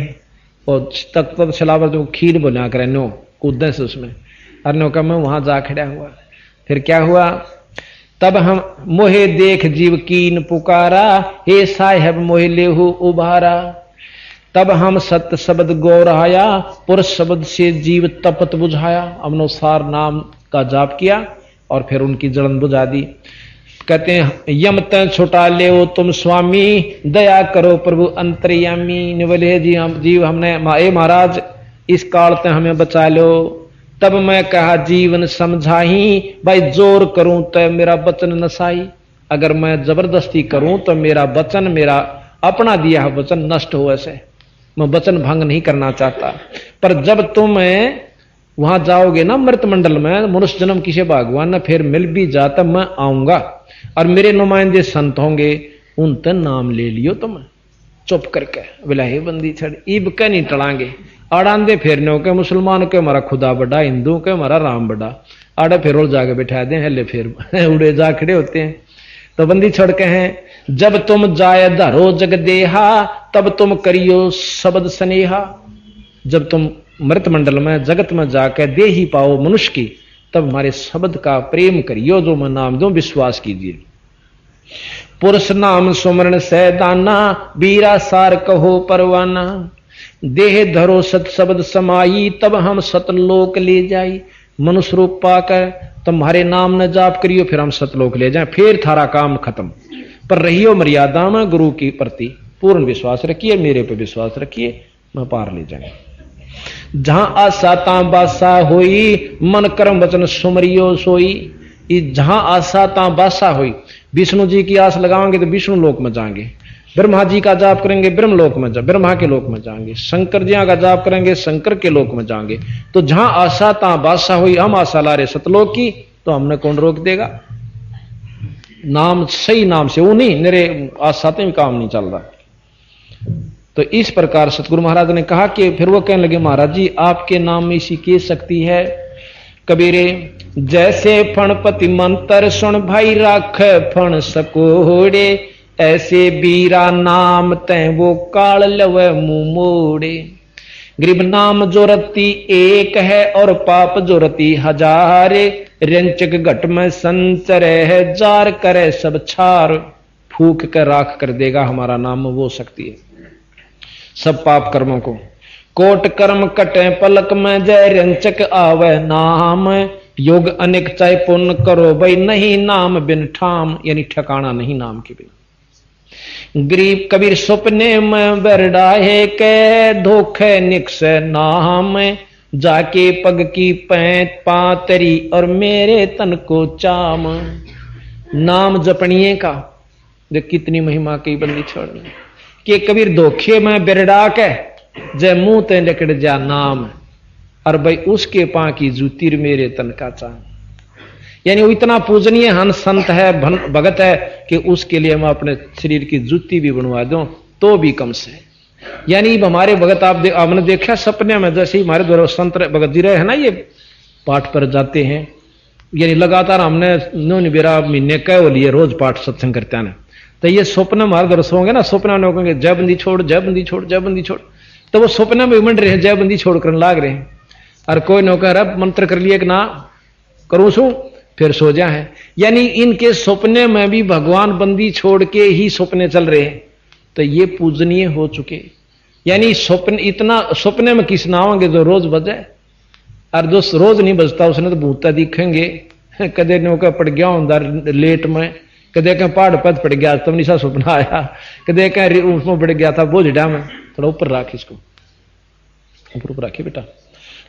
और तपतशिला पर जो खीर बना करे नो कूदे से उसमें, और नो का मैं वहां जा खड़ा हुआ। फिर क्या हुआ? तब हम मोहे देख जीव कीन पुकारा, हे साहेब मोहे लेहु उभारा। तब हम सत्य शब्द गौरहाया, पुरुष शब्द से जीव तपत बुझाया। अनुसार नाम का जाप किया और फिर उनकी जलन बुझा दी। कहते हैं यम तय छुटा ले तुम स्वामी, दया करो प्रभु अंतर्यामी। बोले जी हम जीव हमने ए महाराज इस काल तय हमें बचा लो। तब मैं कहा जीवन समझाही, भाई जोर करूं तो मेरा वचन नसाई। अगर मैं जबरदस्ती करूं तो मेरा वचन, मेरा अपना दिया वचन नष्ट हो। ऐसे मैं वचन भंग नहीं करना चाहता। पर जब तुम वहां जाओगे ना मृत मंडल में, मनुष्य जन्म किसी भगवान ने फिर मिल भी जाता, मैं आऊंगा और मेरे नुमाइंदे संत होंगे, उनते नाम ले लियो तुम चुप करके। बोला हे बंदी छड़ इब के नहीं टलांगे। आड़ांदे फेरने के मुसलमान के हमारा खुदा बड़ा, हिंदू के हमारा राम बड़ा, आड़े फिर और जाके बैठा दे हले फिर उड़े जा खड़े होते हैं। तो बंदी छोड़ के हैं जब तुम जाय धरो जग देहा तब तुम करियो शब्द स्नेहा। जब तुम मृत मंडल में जगत में जाकर दे ही पाओ मनुष्य की तब हमारे शब्द का प्रेम करियो जो मैं नाम दूं विश्वास कीजिए। पुरुष नाम सुमरण से दाना बीरा सार कहो परवाना। देह धरो सत शब्द समाई तब हम सतलोक ले जाई। मनुष्य रूप पाकर तुम्हारे नाम न जाप करियो फिर हम सतलोक ले जाएं, फिर थारा काम खत्म। पर रहियो मर्यादा में गुरु की प्रति पूर्ण विश्वास रखिए, मेरे पे विश्वास रखिए, मैं पार ले जाऊंगा। जहां आशा ता बासा होई मन कर्म वचन सुमरियो सोई। जहां आशा ता बासा हुई, विष्णु जी की आस लगाएंगे तो विष्णु लोक में जाएंगे, ब्रह्मा जी का जाप करेंगे ब्रह्म लोक में ब्रह्मा के लोक में जाएंगे, शंकर जी का जाप करेंगे शंकर के लोक में जाएंगे। तो जहां आशा ता बासा हुई, हम आशा ला रहे सतलोक की, तो हमने कौन रोक देगा। नाम सही नाम से वो नहीं, मेरे आशाते में काम नहीं चल रहा। तो इस प्रकार सतगुरु महाराज ने कहा कि फिर वो कहने लगे महाराज जी आपके नाम में इसी की शक्ति है। कबीरे जैसे फणपति मंत्र सुन भाई राख फण सकोड़े, ऐसे बीरा नाम तय वो काल लवे मुंह मोड़े। गरीब नाम जो रति एक है और पाप जो रति हजारे, रंचक घट में संचर है जार करे सब छार। फूक कर राख कर देगा हमारा नाम, वो शक्ति है सब पाप कर्मों को। कोट कर्म कटे पलक में जय रंचक आवे नाम, योग अनेक चाहे पुण्य करो भाई नहीं नाम बिन ठाम, यानी ठिकाना नहीं नाम के बिन। गरीब कबीर सपने में बरडाहे के धोखे निक्स नाम, जाके पग की पैंत पातरी और मेरे तन को चाम। नाम जपनिए का देख कितनी महिमा की बंदी छोड़नी कि कबीर धोखे में बिरडा के जय मुंह ते लिकड़ जा नाम, और भाई उसके पा की जूतीर मेरे तन का चाम। यानी वो इतना पूजनीय हन संत है भगत है कि उसके लिए मैं अपने शरीर की जूती भी बनवा दूं तो भी कम से। यानी हमारे भगत आपने देखा सपने में जैसे ही हमारे द्वारा संत भगत जी रहे हैं ना, ये पाठ पर जाते हैं, यानी लगातार हमने नौनी बेरा महीने कह लिए रोज पाठ सत्संग करते हैं। तो ये स्वप्न हमारे द्वारा सोंगे ना, स्वप्न में कहेंगे जय बंदी छोड़ जय बंदी छोड़ जय बंदी छोड़, तो वो स्वप्न में मंड रहे हैं जय बंदी छोड़ कर लाग रहे हैं। और कोई नौकर अब मंत्र कर लिए कि ना करूं सू फिर सो जा है। यानी इनके सपने में भी भगवान बंदी छोड़ के ही सपने चल रहे हैं, तो ये पूजनीय हो चुके। यानी स्वप्न इतना सपने में किस नाओगे जो रोज बजे, और जो रोज नहीं बजता उसने तो भूता दिखेंगे। कदे नौका पड़ गया अंदर लेट में, कदे कहीं पहाड़ पद पड़ गया तब निशा सपना आया, कदे कहीं उसमें पड़ गया था बोझड़ा में। थोड़ा ऊपर राख इसको, ऊपर राखिए बेटा।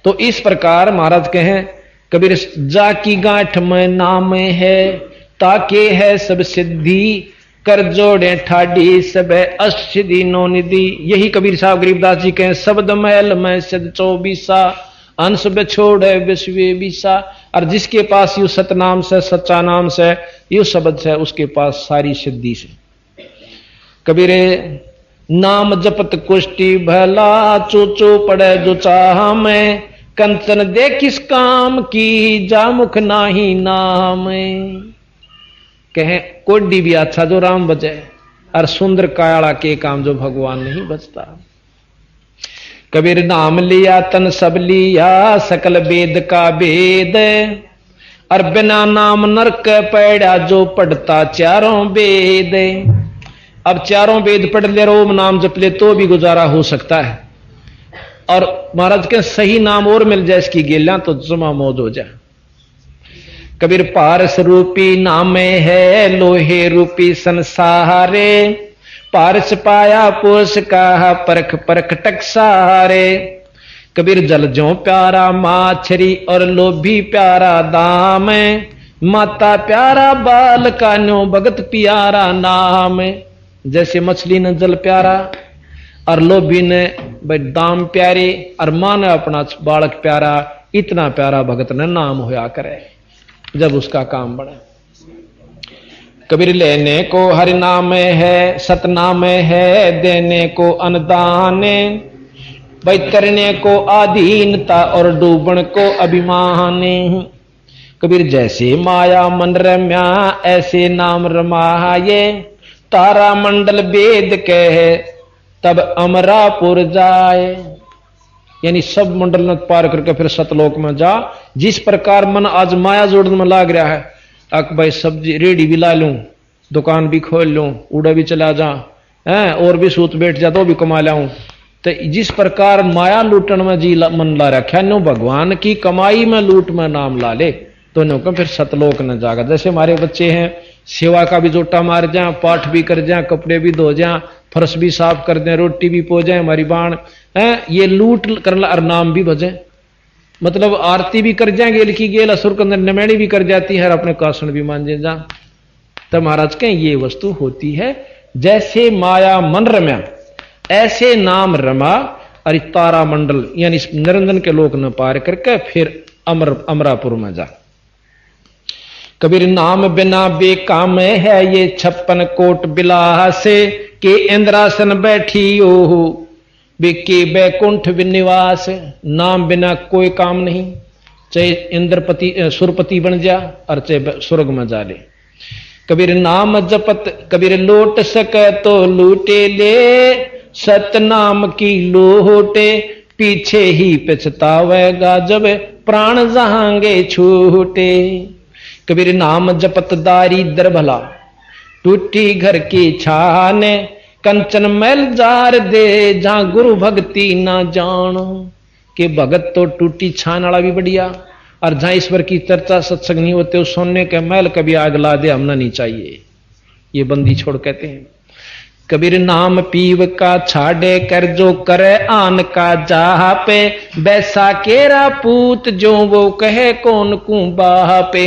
तो इस प्रकार महाराज कहें कबीर जाकी गांठ में नाम है ताके है सब सिद्धि, कर जोड़े ठाडी सब अष्टि नो निधि। यही कबीर साहब गरीबदास जी कहें शब्द महल में सद 24 अंश छोड़े विश्व बीसा। और जिसके पास यू सतनाम से सच्चा नाम से यू शब्द से उसके पास सारी सिद्धि से। कबीरे नाम जपत कुष्टि भला, चोचो पड़े जो चाह में, कंचन दे किस काम की जा मुख नाही नाम। कहें कोडी भी अच्छा जो राम बजे, और सुंदर कायाड़ा के काम जो भगवान नहीं बचता। कबीर नाम लिया तन सब लिया सकल वेद का वेद, और बिना नाम नरक पैड़ा जो पढ़ता चारों वेद। अब चारों वेद पढ़ ले रोम नाम जप ले तो भी गुजारा हो सकता है, और महाराज के सही नाम और मिल जाए इसकी गेला तो जमा मौज हो जाए। कबीर पारस रूपी नाम है लोहे रूपी संसारे, पारस पाया पुरुष का परख परख टकसारे। कबीर जल जो प्यारा माछरी और लोभी प्यारा दाम, माता प्यारा बाल का न्यो भगत प्यारा नाम। जैसे मछली ने जल प्यारा और लोभी ने भाई दाम प्यारे, और मां ने अपना बालक प्यारा, इतना प्यारा भगत ने नाम होया करे जब उसका काम बढ़े। कबीर लेने को हरि नाम है, सतनाम है, देने को अनुदान, भाई तरने को आधीनता और डूबण को अभिमान। कबीर जैसे माया मन रम्या ऐसे नाम रमाये, तारा मंडल वेद कहे तब अमरापुर जाए। यानी सब मंडल पार करके फिर सतलोक में जा। जिस प्रकार मन आज माया जोड़ने में लाग रहा है, अक भाई सब्जी रेडी भी ला लूं, दुकान भी खोल लूं, उड़ा भी चला जा, हैं और भी सूत बैठ जा तो भी कमा लाऊं। तो जिस प्रकार माया लूटन में जी मन ला रखा नो भगवान की कमाई में लूट में नाम ला ले तो नो फिर सतलोक न जागा। जैसे हमारे बच्चे हैं, सेवा का भी जोटा मार जाए, पाठ भी कर जाए, कपड़े भी धो जाए, फर्श भी साफ कर दें, रोटी भी पो जाए, हमारी बाण है ये लूट कर और नाम भी भजे। मतलब आरती भी कर जाए गेल की गेल, असुर कंदर नमेड़ी भी कर जाती है, अपने कासन भी मान जा। तब महाराज कहें ये वस्तु होती है जैसे माया मन रम्या ऐसे नाम रमा। और तारा मंडल यानी निरंजन के लोक न पार करके फिर अमरापुर में जा। कबीर नाम बिना बेकाम है ये 56 कोट बिलास, के इंद्रासन बैठी हो बेके बैकुंठ विनिवास। नाम बिना कोई काम नहीं, चाहे इंद्रपति सुरपति बन जा और चाहे स्वर्ग में जा ले। कबीर नाम जपत कबीर लोट सके तो लूटे ले, सतनाम की लोटे पीछे ही पछतावेगा जब प्राण जहांगे छूटे। कबीर नाम जपत दारिद्र भला टूटी घर की छाने, कंचन मैल जार दे जहां गुरु भक्ति ना जानो। के भगत तो टूटी छान वाला भी बढ़िया, और जहां ईश्वर की चर्चा सत्संग नहीं होते उस सोने के मैल कभी आग ला दे हमना नहीं चाहिए। ये बंदी छोड़ कहते हैं। कबीर नाम पीव का छाड़े कर जो करे आन का जहा पे, बैसा केरा पूत जो वो कहे कौन कुंबा पे।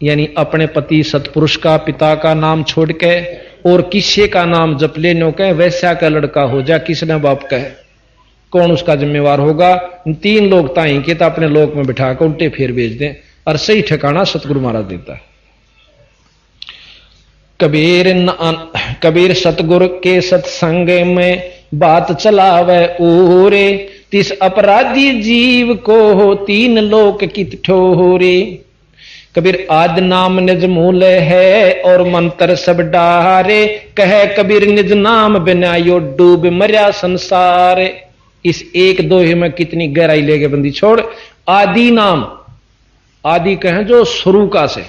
यानी अपने पति सतपुरुष का पिता का नाम छोड़ के और किसी का नाम जप ले नो कहे वैसा का लड़का हो जा, किसने बाप कहे कौन उसका जिम्मेवार होगा। 3 लोग ताई के तो अपने लोक में बिठा कर उल्टे फेर भेज दें और सही ठिकाना सतगुरु महाराज देता है। कबीर सतगुरु के सत्संग में बात चलावे ओरे, तिस अपराधी जीव को हो 3 लोक कित ठोरे। कबीर आद नाम निज मूल है और मंत्र सब डारे, कहे कबीर निज नाम बिना यो डूब मर्या संसार। इस 1 दोहे में कितनी गहराई लेके बंदी छोड़। आदि नाम, आदि कहें जो शुरू का से,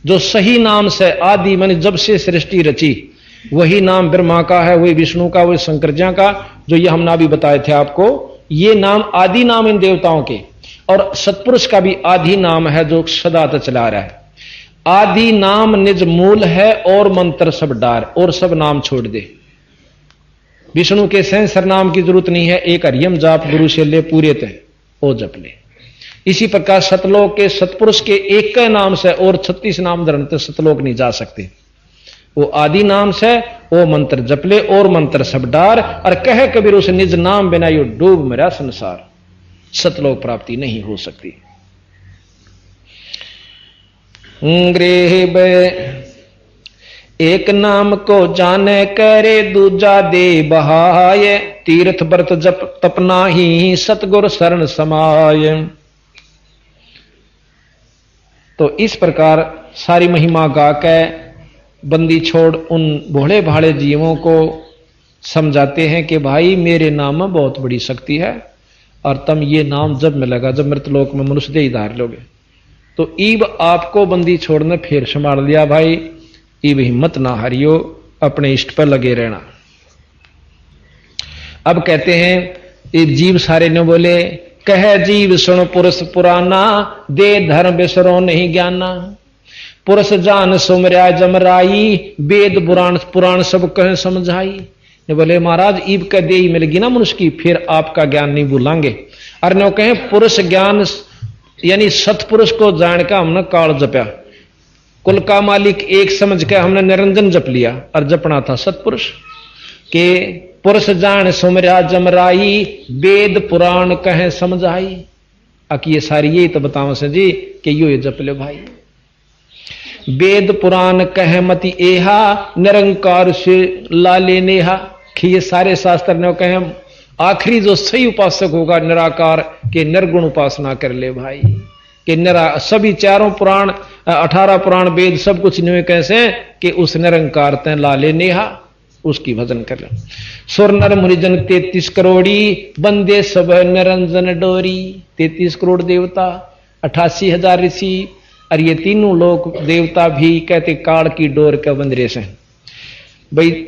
जो सही नाम से आदि माने जब से सृष्टि रची, वही नाम ब्रह्मा का है, वही विष्णु का, वही शंकर जी का, जो ये हमने अभी बताए थे आपको। ये नाम आदि नाम इन देवताओं के, और सतपुरुष का भी आदि नाम है जो सदा तक चला रहा है। आदि नाम निज मूल है और मंत्र सब डार, और सब नाम छोड़ दे। विष्णु के सहस्र नाम की जरूरत नहीं है, एक हरियम जाप गुरु से ले पूरे तय ओ जप ले। इसी प्रकार सतलोक के सतपुरुष के एक नाम से और 36 नाम धरन तो सतलोक नहीं जा सकते। वो आदि नाम से वो मंत्र जप ले और मंत्र सब डार, और कहे कबीर उस निज नाम बिना यो डूब मेरा संसार। सतलोक प्राप्ति नहीं हो सकती। गृह एक नाम को जाने करे दूजा दे बहाय, तीर्थ व्रत जप तपना ही सतगुर शरण समाय। तो इस प्रकार सारी महिमा गा के बंदी छोड़ उन भोले भाले जीवों को समझाते हैं कि भाई मेरे नाम में बहुत बड़ी शक्ति है, और तुम ये नाम जब मिलेगा जब मृतलोक में मनुष्य देह धार लोगे। तो ईब आपको बंदी छोड़ने फिर संभाल लिया भाई, ईब हिम्मत ना हारियो, अपने इष्ट पर लगे रहना। अब कहते हैं ईब जीव सारे ने बोले, कह जीव सुन पुरुष पुराना, दे धर्म बिसरो नहीं ज्ञाना। पुरुष जान सुमर्या जमराई, वेद पुराण सब कह समझाई। ने बोले महाराज ईब का दे मिलेगी ना मनुष्य की, फिर आपका ज्ञान नहीं भूलांगे। और नो कहे पुरुष ज्ञान यानी सतपुरुष को जान का हमने काल जपया, कुल का मालिक एक समझ के हमने निरंजन जप लिया, और जपना था सतपुरुष के। पुरुष जान सुमर्या जमराई, वेद पुराण कहे समझाई। अक ये सारी ये तो बताओ से जी कि यो ये जप ले भाई। वेद पुराण कह मति एहा निरंकार से लाले नेहा, कि ये सारे शास्त्र ने कहे आखिरी जो सही उपासक होगा निराकार के निर्गुण उपासना कर ले भाई, कि सभी चारों पुराण 18 पुराण वेद सब कुछ नहीं कैसे कि उस निरंकार ते लाले नेहा, उसकी भजन कर ले। सुर नर मुनिजन 33 करोड़ी बंदे सब निरंजन डोरी, 33 करोड़ देवता 88,000 ऋषि और ये तीनों लोग देवता भी कहते काल की डोर के बंदरे से भाई।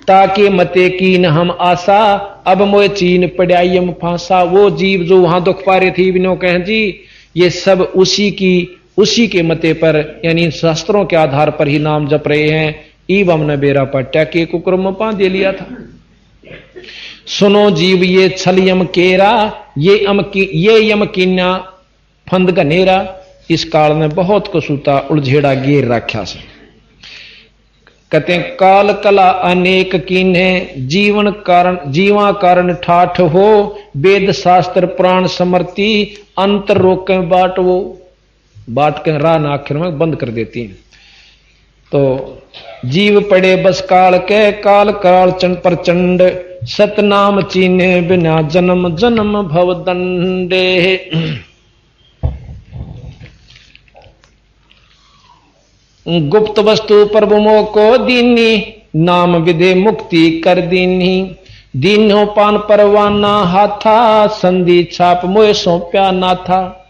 ताके मते कीन हम आशा अब मोए चीन पड़ाइम फांसा, वो जीव जो वहां दुख पा रहे थे बिनो कहें जी ये सब उसी के मते पर यानी शास्त्रों के आधार पर ही नाम जप रहे हैं। ईब हमने बेरा पट्टा के कुक्रम पा दे लिया था। सुनो जीव ये छल यम केरा ये यम कीना फंद घनेरा, इस काल ने बहुत कसूता उलझेड़ा गेर रखा से। कहते हैं काल कला अनेक कीन्हे जीवा कारण ठाठ हो, वेद शास्त्र पुराण समर्ति अंतर रोके बाट वो, बाट के राह आखिर में बंद कर देती हैं। तो जीव पड़े बस काल के काल कराल चंड प्रचंड, सतनाम चीने बिना जन्म जन्म भव दंडे। गुप्त वस्तु प्रभुमो को दीनी नाम विदे मुक्ति कर दीनी, दीनो पान परवाना हाथा संधि छाप मोए सौंप्या ना था।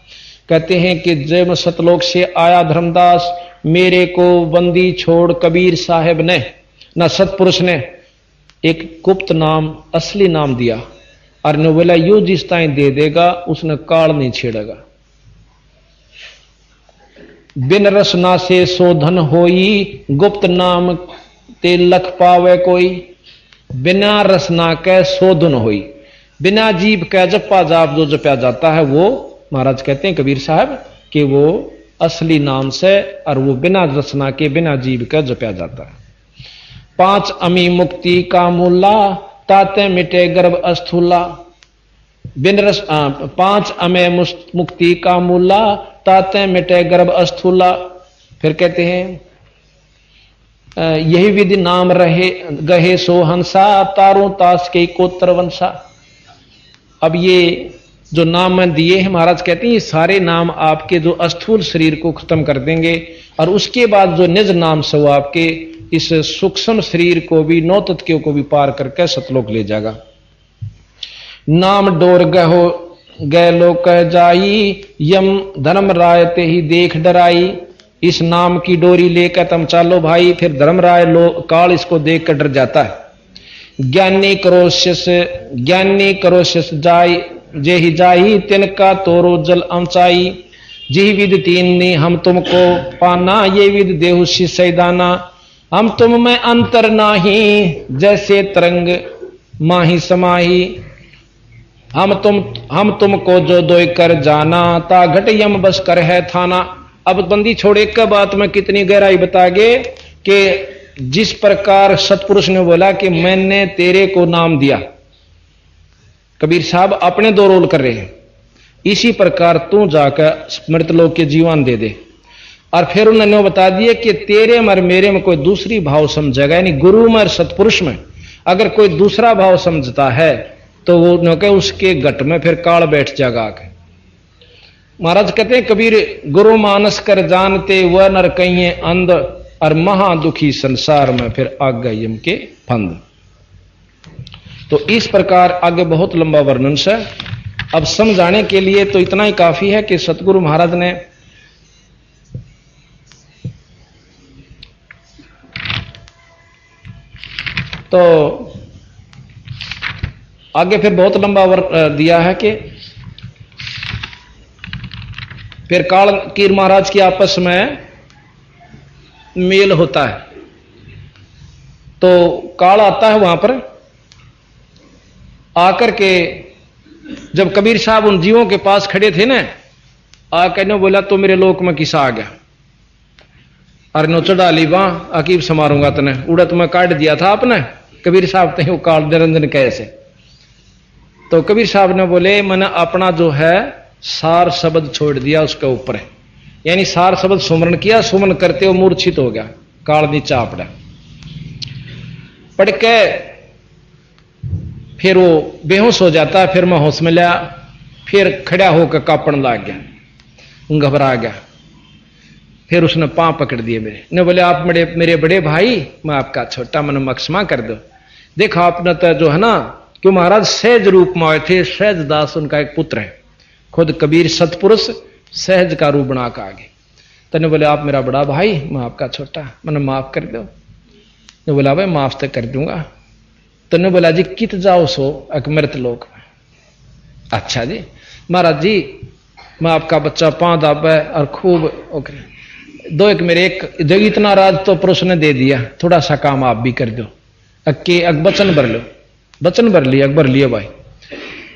कहते हैं कि जब सतलोक से आया धर्मदास मेरे को बंदी छोड़ कबीर साहब ने ना सतपुरुष ने एक गुप्त नाम असली नाम दिया और ने बोला यू जिस ताई दे देगा उसने काल नहीं छेड़ेगा। बिन रसना से शोधन होई गुप्त नाम ते लख पावे कोई, बिना रसना के शोधन होई, बिना जीव के जपा जाप जो जपया जाता है वो महाराज कहते हैं कबीर साहब कि वो असली नाम से और वो बिना रसना के बिना जीव के जपया जाता है। 5 अमी मुक्ति का मूला ताते मिटे गर्भ अस्थूला, बिन रस 5 अमे मुक्ति का मूला ताते मिटे गर्भ अस्थूला। फिर कहते हैं यही विधि नाम रहे गहे सो हंसा तारों तास के कोत्र वंशा। अब ये जो नाम मैं दिए हैं महाराज कहते हैं ये सारे नाम आपके जो अस्थूल शरीर को खत्म कर देंगे और उसके बाद जो निज नाम से वो आपके इस सूक्ष्म शरीर को भी नौ तत्व को भी पार करके सतलोक ले जाएगा। नाम डोर गहो गए लोग कह जाई यम धर्म राय ते ही देख डराई, इस नाम की डोरी लेकर तुम चालो भाई। फिर धर्मराय काल इसको देख कर डर जाता है। ज्ञानी करोशस जाई जे ही जाई तिनका तोरो जल अमचाई, जी विद तीन ने हम तुमको पाना ये विद देहु सैदाना, हम तुम में अंतर नाही जैसे तरंग माही समाही, हम तुमको जो दोय कर जाना ता घट यम बस कर है थाना। अब बंदी छोड़े का बात में कितनी गहराई बतागे कि जिस प्रकार सतपुरुष ने बोला कि मैंने तेरे को नाम दिया, कबीर साहब अपने 2 रोल कर रहे हैं, इसी प्रकार तू जाकर मृतलोक के जीवन दे दे। और फिर उन्होंने बता दिया कि तेरे में मेरे में कोई दूसरी भाव समझेगा, यानी गुरु में और सतपुरुष में अगर कोई दूसरा भाव समझता है तो वो कहे उसके घट में फिर काल बैठ जाएगा आके। महाराज कहते हैं कबीर गुरु मानस कर जानते वह नर कहिए अंध, और महा दुखी संसार में फिर आग गए यम के फंद। तो इस प्रकार आगे बहुत लंबा वर्णन से, अब समझाने के लिए तो इतना ही काफी है कि सतगुरु महाराज ने तो आगे फिर बहुत लंबा दिया है कि फिर काल कीर महाराज की आपस में मेल होता है। तो काल आता है वहां पर आकर के, जब कबीर साहब उन जीवों के पास खड़े थे ना, आकर ने बोला तो मेरे लोक में किसा आ गया, अरे नो चढ़ा ली बां अकीब समारूंगा तने, उड़त में काट दिया था आपने। कबीर साहब ते वो काल निरंजन कैसे, तो कबीर साहब ने बोले मैंने अपना जो है सार शब्द छोड़ दिया उसके ऊपर है, यानी सार शब्द सुमरण किया, सुमरण करते हो मूर्छित हो गया, काल नीचा पड़ा। पढ़ के फिर वो बेहोश हो जाता, फिर मैं होश में लिया, फिर खड़ा होकर कांपने लग गया, घबरा गया। फिर उसने पांव पकड़ दिए मेरे, ने बोले आप मेरे बड़े भाई, मैं आपका छोटा, मन मक्षमा कर दो। देखो आपने तो जो है ना, क्यों महाराज सहज रूप में आए थे, सहज दास उनका एक पुत्र है, खुद कबीर सतपुरुष सहज का रूप बना के आगे। तो बोले आप मेरा बड़ा भाई, मैं आपका छोटा, मैंने माफ कर दो। ने बोला भाई माफ तो कर दूंगा। तो ने बोला जी कित जाओ सो अकमृत लोक में। अच्छा जी महाराज जी, मैं आपका बच्चा पांव दाबे और खूब ओके दो, एक मेरे एक जो इतना राज तो पुरुष ने दे दिया, थोड़ा सा काम आप भी कर दो, अक्के वचन भर लो। वचन भर लिया, भर लिया भाई।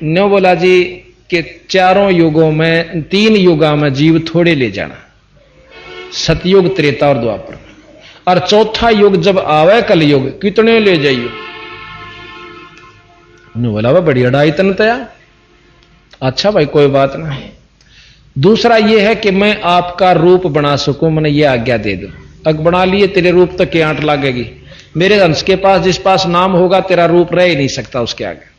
ने बोला जी कि चारों युगों में, 3 युगा में जीव थोड़े ले जाना, सतयुग, त्रेता और द्वापर, और चौथा युग जब आवे कलयुग कितने ले जाइयो। ने बोला वह बड़ी अड़ाई तन तया। अच्छा भाई कोई बात नहीं। दूसरा यह है कि मैं आपका रूप बना सकूं, मैंने ये आज्ञा दे दो। अग बना लिए तेरे रूप तक की आंट लगेगी, मेरे अंश के पास जिस पास नाम होगा तेरा रूप रह ही नहीं सकता उसके आगे।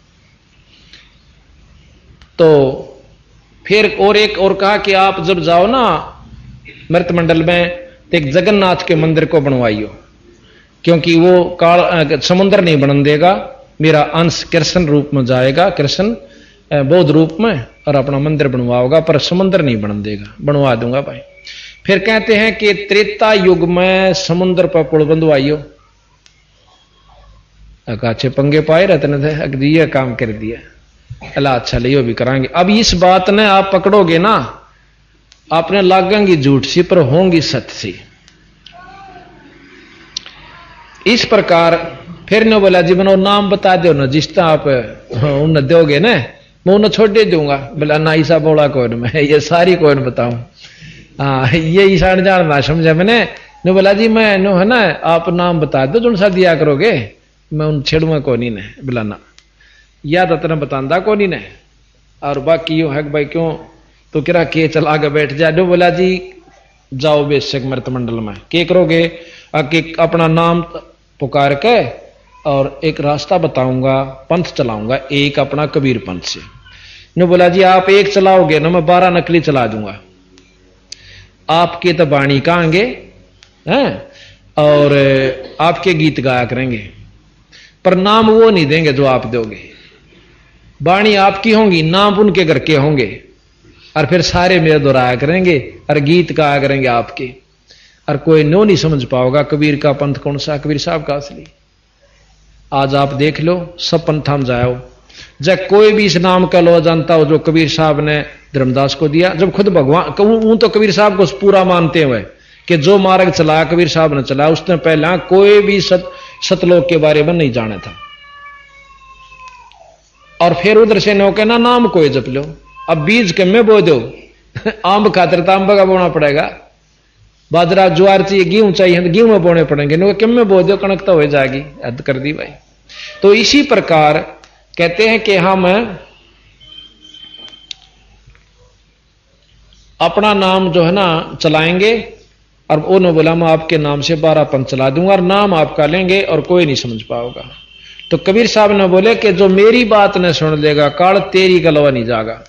तो फिर और एक और कहा कि आप जब जाओ ना मृत मंडल में, तो एक जगन्नाथ के मंदिर को बनवाइयो, क्योंकि वो काल समुद्र नहीं बनन देगा, मेरा अंश कृष्ण रूप में जाएगा, कृष्ण बौद्ध रूप में, और अपना मंदिर बनवाओगा, पर समुद्र नहीं बनन देगा। बनवा दूंगा भाई। फिर कहते हैं कि त्रेता युग में समुद्र पर पुल बंधवाइयो। अच्छे पंगे पाए रहते थे, अगदी काम कर दिया। अल्लाह अच्छा लियो भी कराएंगे। अब इस बात ने आप पकड़ोगे ना, आपने लागेंगी झूठ सी पर होंगी सत्य सी। इस प्रकार फिर ने बोला जी बनो नाम बता दो ना, जिस तरह आप उन्हें दोगे ना, मैं उन्हें छोड़ दे दूंगा। बोला ना ईसा बोला कौन, मैं ये सारी कौन बताऊं। हाँ ये ईसा जान ना समझा मैंने। ने बोला जी मैं नो है ना, आप नाम बता दो जो सा दिया करोगे, मैं उन छेड़ूंगा कौन ही ने। बोला ना याद अतना बतांदा कौन ही ने, और बाकी यूं है भाई क्यों तो किरा के चला के बैठ जा। जो बोला जी जाओ बेशक मृत मंडल में, के करोगे, अपना नाम पुकार के और एक रास्ता बताऊंगा, पंथ चलाऊंगा, एक अपना कबीर पंथ से। ने बोला जी आप एक चलाओगे ना, मैं 12 नकली चला दूंगा। आपके तो बाणी कहांगे हैं, और आपके गीत गाया करेंगे, पर नाम वो नहीं देंगे जो आप दोगे। बाणी आपकी होंगी, नाम उनके घर के होंगे, और फिर सारे मेरे दोहराया करेंगे और गीत गाया करेंगे आपके, और कोई नो नहीं समझ पाओगा कबीर का पंथ कौन सा, कबीर साहब का असली। आज आप देख लो सब पंथा में जाओ, जब कोई भी इस नाम का लो जानता हो जो कबीर साहब ने धर्मदास को दिया। जब खुद भगवान कहूं तो कबीर साहब को पूरा मानते हुए कि जो मार्ग चलाया कबीर साहब ने चलाया, उसने पहला कोई भी सतलोक के बारे में नहीं जाना था। और फिर उधर से नो कहना नाम कोई जप लो। अब बीज के में बो दो आंब खातर तो आंब का बोना पड़ेगा, बाजरा ज्वार चाहिए, गेहूं चाहिए तो गेहूं में बोने पड़ेंगे, नो किम में बो दो कणक तो हो जाएगी। हद कर दी भाई। तो इसी प्रकार कहते हैं कि हम अपना नाम जो है ना चलाएंगे, और उन्होंने बोला मैं आपके नाम से 12 पंथ चला दूंगा और नाम आपका लेंगे और कोई नहीं समझ पाओगा। तो कबीर साहब ने बोले कि जो मेरी बात न सुन लेगा काल तेरी गलवा नहीं जागा।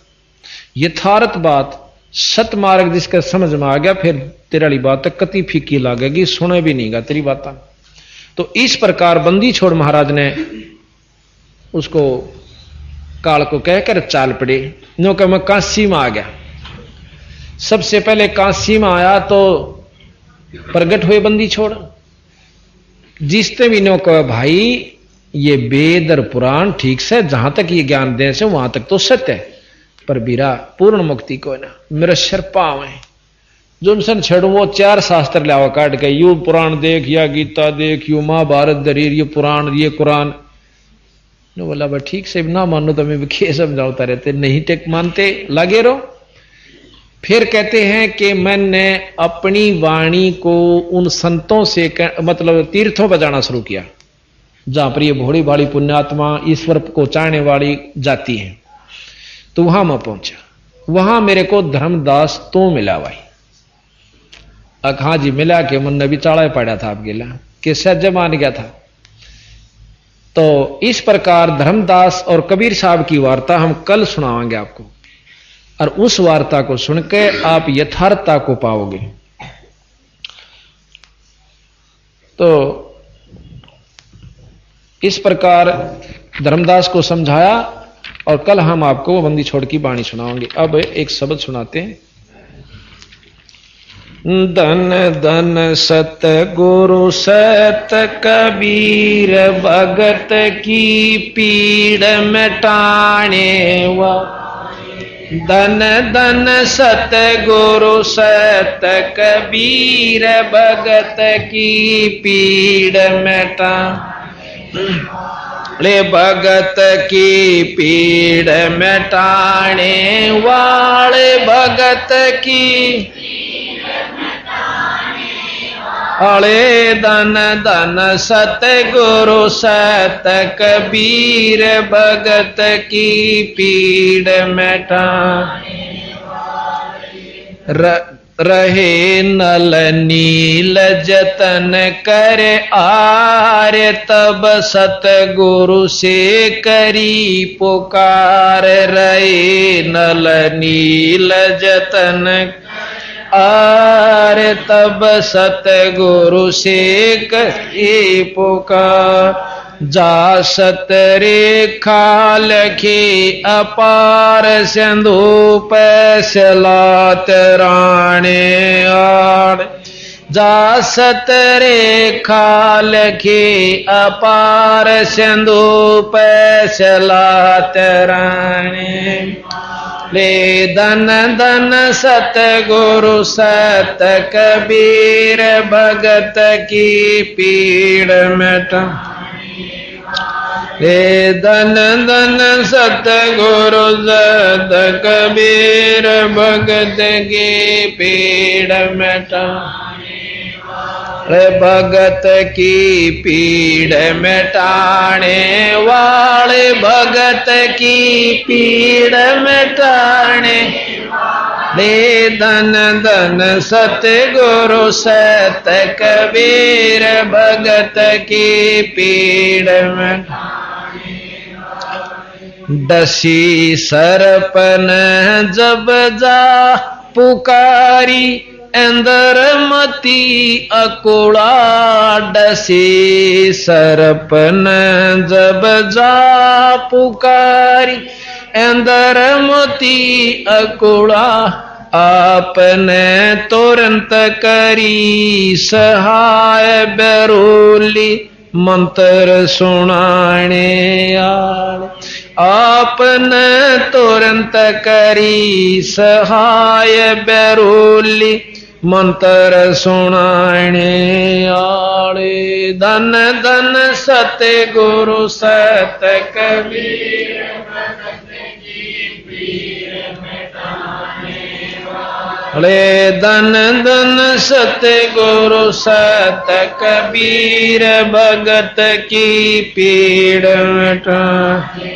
यथार्थ बात सत मार्ग जिसका समझ में आ गया, फिर तेरा वाली बात तक कति फीकी लागेगी, सुने भी नहींगा तेरी बात। तो इस प्रकार बंदी छोड़ महाराज ने उसको काल को कहकर चाल पड़े। नो कि मैं काशी में आ गया। सबसे पहले काशी में आया तो प्रगट हुए बंदी छोड़, जिसने भी नो कहा भाई ये वेद और पुराण ठीक से जहां तक ये ज्ञान दे से वहां तक तो सत्य है, पर बीरा पूर्ण मुक्ति को ना मेरे सिर पाव है जो उनसे छेड़ू। वो 4 शास्त्र लावा काट के, यू पुराण देख, या गीता देख, यू महाभारत दरीर, ये पुराण, ये कुरान। ने बोला भाई ठीक से ना मानो तो मैं खे समझाता रहते, नहीं टेक मानते लगे रहो। फिर कहते हैं कि मैंने अपनी वाणी को उन संतों से मतलब तीर्थों पर जाना शुरू किया जहां पर ये भोड़ी भाड़ी पुण्यात्मा ईश्वर को चाहने वाली जाती है। तो वहां मैं पहुंचा, वहां मेरे को धर्मदास तो मिला भाई। हाँ जी मिला के मुन्ने भी चाड़ा पड़ा था आपके ला कि सज मान गया था। तो इस प्रकार धर्मदास और कबीर साहब की वार्ता हम कल सुनाएंगे आपको, और उस वार्ता को सुनकर आप यथार्थता को पाओगे। तो इस प्रकार धर्मदास को समझाया और कल हम आपको वो बंदी छोड़ की बाणी सुनाओगे। अब एक शब्द सुनाते हैं। धन धन सत गुरु सत कबीर भगत की पीड़ मिटाने वा। धन धन सत गुरु सत कबीर भगत की पीड़ मिटा ले। भगत की पीड़ मिटाने वाले भगत की अले। धन धन सत गुरु सत कबीर भगत की पीड़ मिटा रहे नल नील जतन कर आर्य। तब सतगुरु से करी पुकार रहे नल नील जतन आर्य। तब सतगुरु से करी पुकार जा सतरेखा लखे अपार सिंधु पैसलात राणे आड़। जा सतरेखा लखे अपार सिंधु पैसलात राणे ले। धन धन सतगुरु सत कबीर भगत की पीड़ मिटा ले। धन धन सतगुरु सत कबीर भगत की पीड़ मिटा रे। भगत की पीड़ मिटाने वाले भगत की पीड़ मिटाने ले। धन धन सतगुरु सत कबीर भगत की पीड़ मिटाने। डसी सरपन जब जा पुकारी अंदर मती अकुड़ा। डसी सरपन जब जा पुकारी अंदर मती अकुड़ा। आपने तुरंत करी सहाय बेरोली मंत्र सुनाने आले। आपने तुरंत करी सहाय बेरोली मंत्र सुनाने आले। धन धन सतगुरु सत कबीर भगत की पीड़ मिटाने वाले। धन धन सतगुरु सत कबीर भगत की पीड़ मिटाने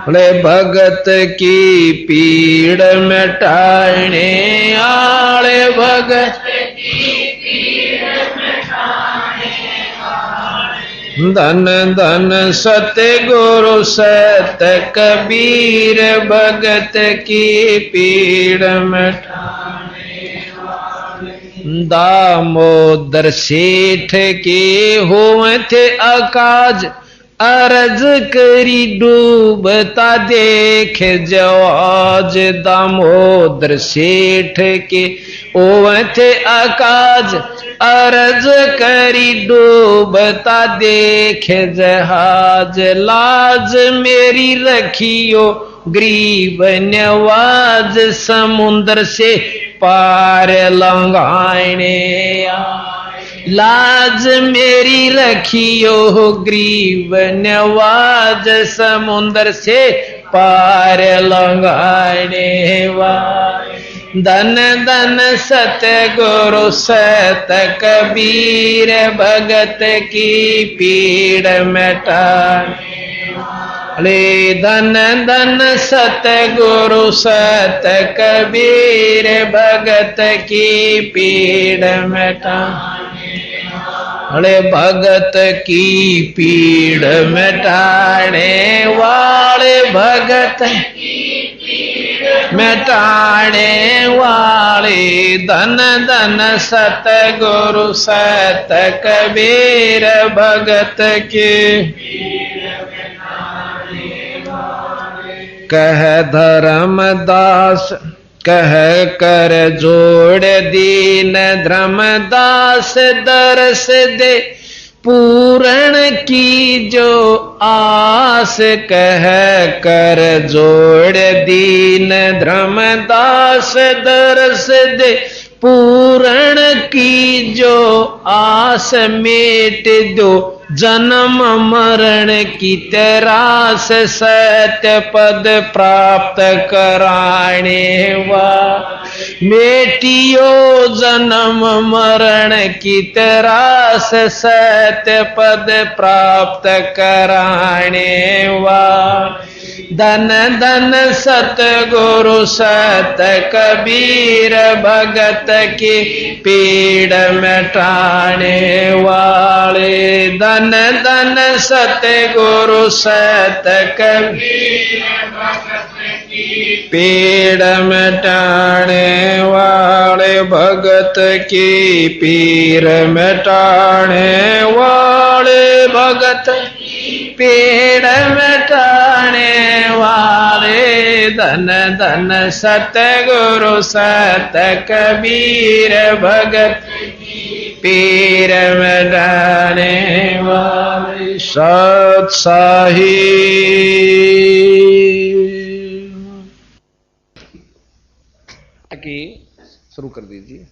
ले। भगत की पीड़ मिटाने आले भगत की पीड़ मिटाने आले। धन धन सतगुरु सत कबीर भगत की पीड़ मिटाने वाले। दामोदर सेठ के हुए थे अकाज। अर्ज करी डूबता देख जवाज। दामोदर सेठ के ओवथे अकाज। अर्ज करी डूबता देख जहाज। लाज मेरी रखियो गरीब नवाज। समुद्र से पार लंघाने लाज मेरी रखियो गरीब नवाज। समुद्र से पार लंघाने वाले। धन धन सतगुरु सत कबीर भगत की पीड़ मिटाने ले धन धन सतगुरु सत कबीर भगत की पीड़ मिटा अरे भगत की पीड़ मिटाने वाले भगत मिटाने वाले धन धन सतगुरु सत कबीर भगत के कह धर्मदास कह कर जोड़ दीन धर्मदास दरस दे पूर्ण की जो आस कह कर जोड़ दीन धर्मदास दरस दे पूर्ण की जो आस मेट दो जन्म मरण की तरास सत्य पद प्राप्त कराने वा मेटियो जन्म मरण की तरास सत्य पद प्राप्त कराने वा धन धन सतगुरु सत कबीर भगत की पीड़ मिटाने वाले धन धन सतगुरु सत कबीर पीड़ मिटाने वाले भगत की पीड़ मिटाने वाले भगत पीड़ मिटाने वाले धन धन सतगुरु सत कबीर भगत पीर मिटाने वाले सत साहिब की शुरू कर दीजिए।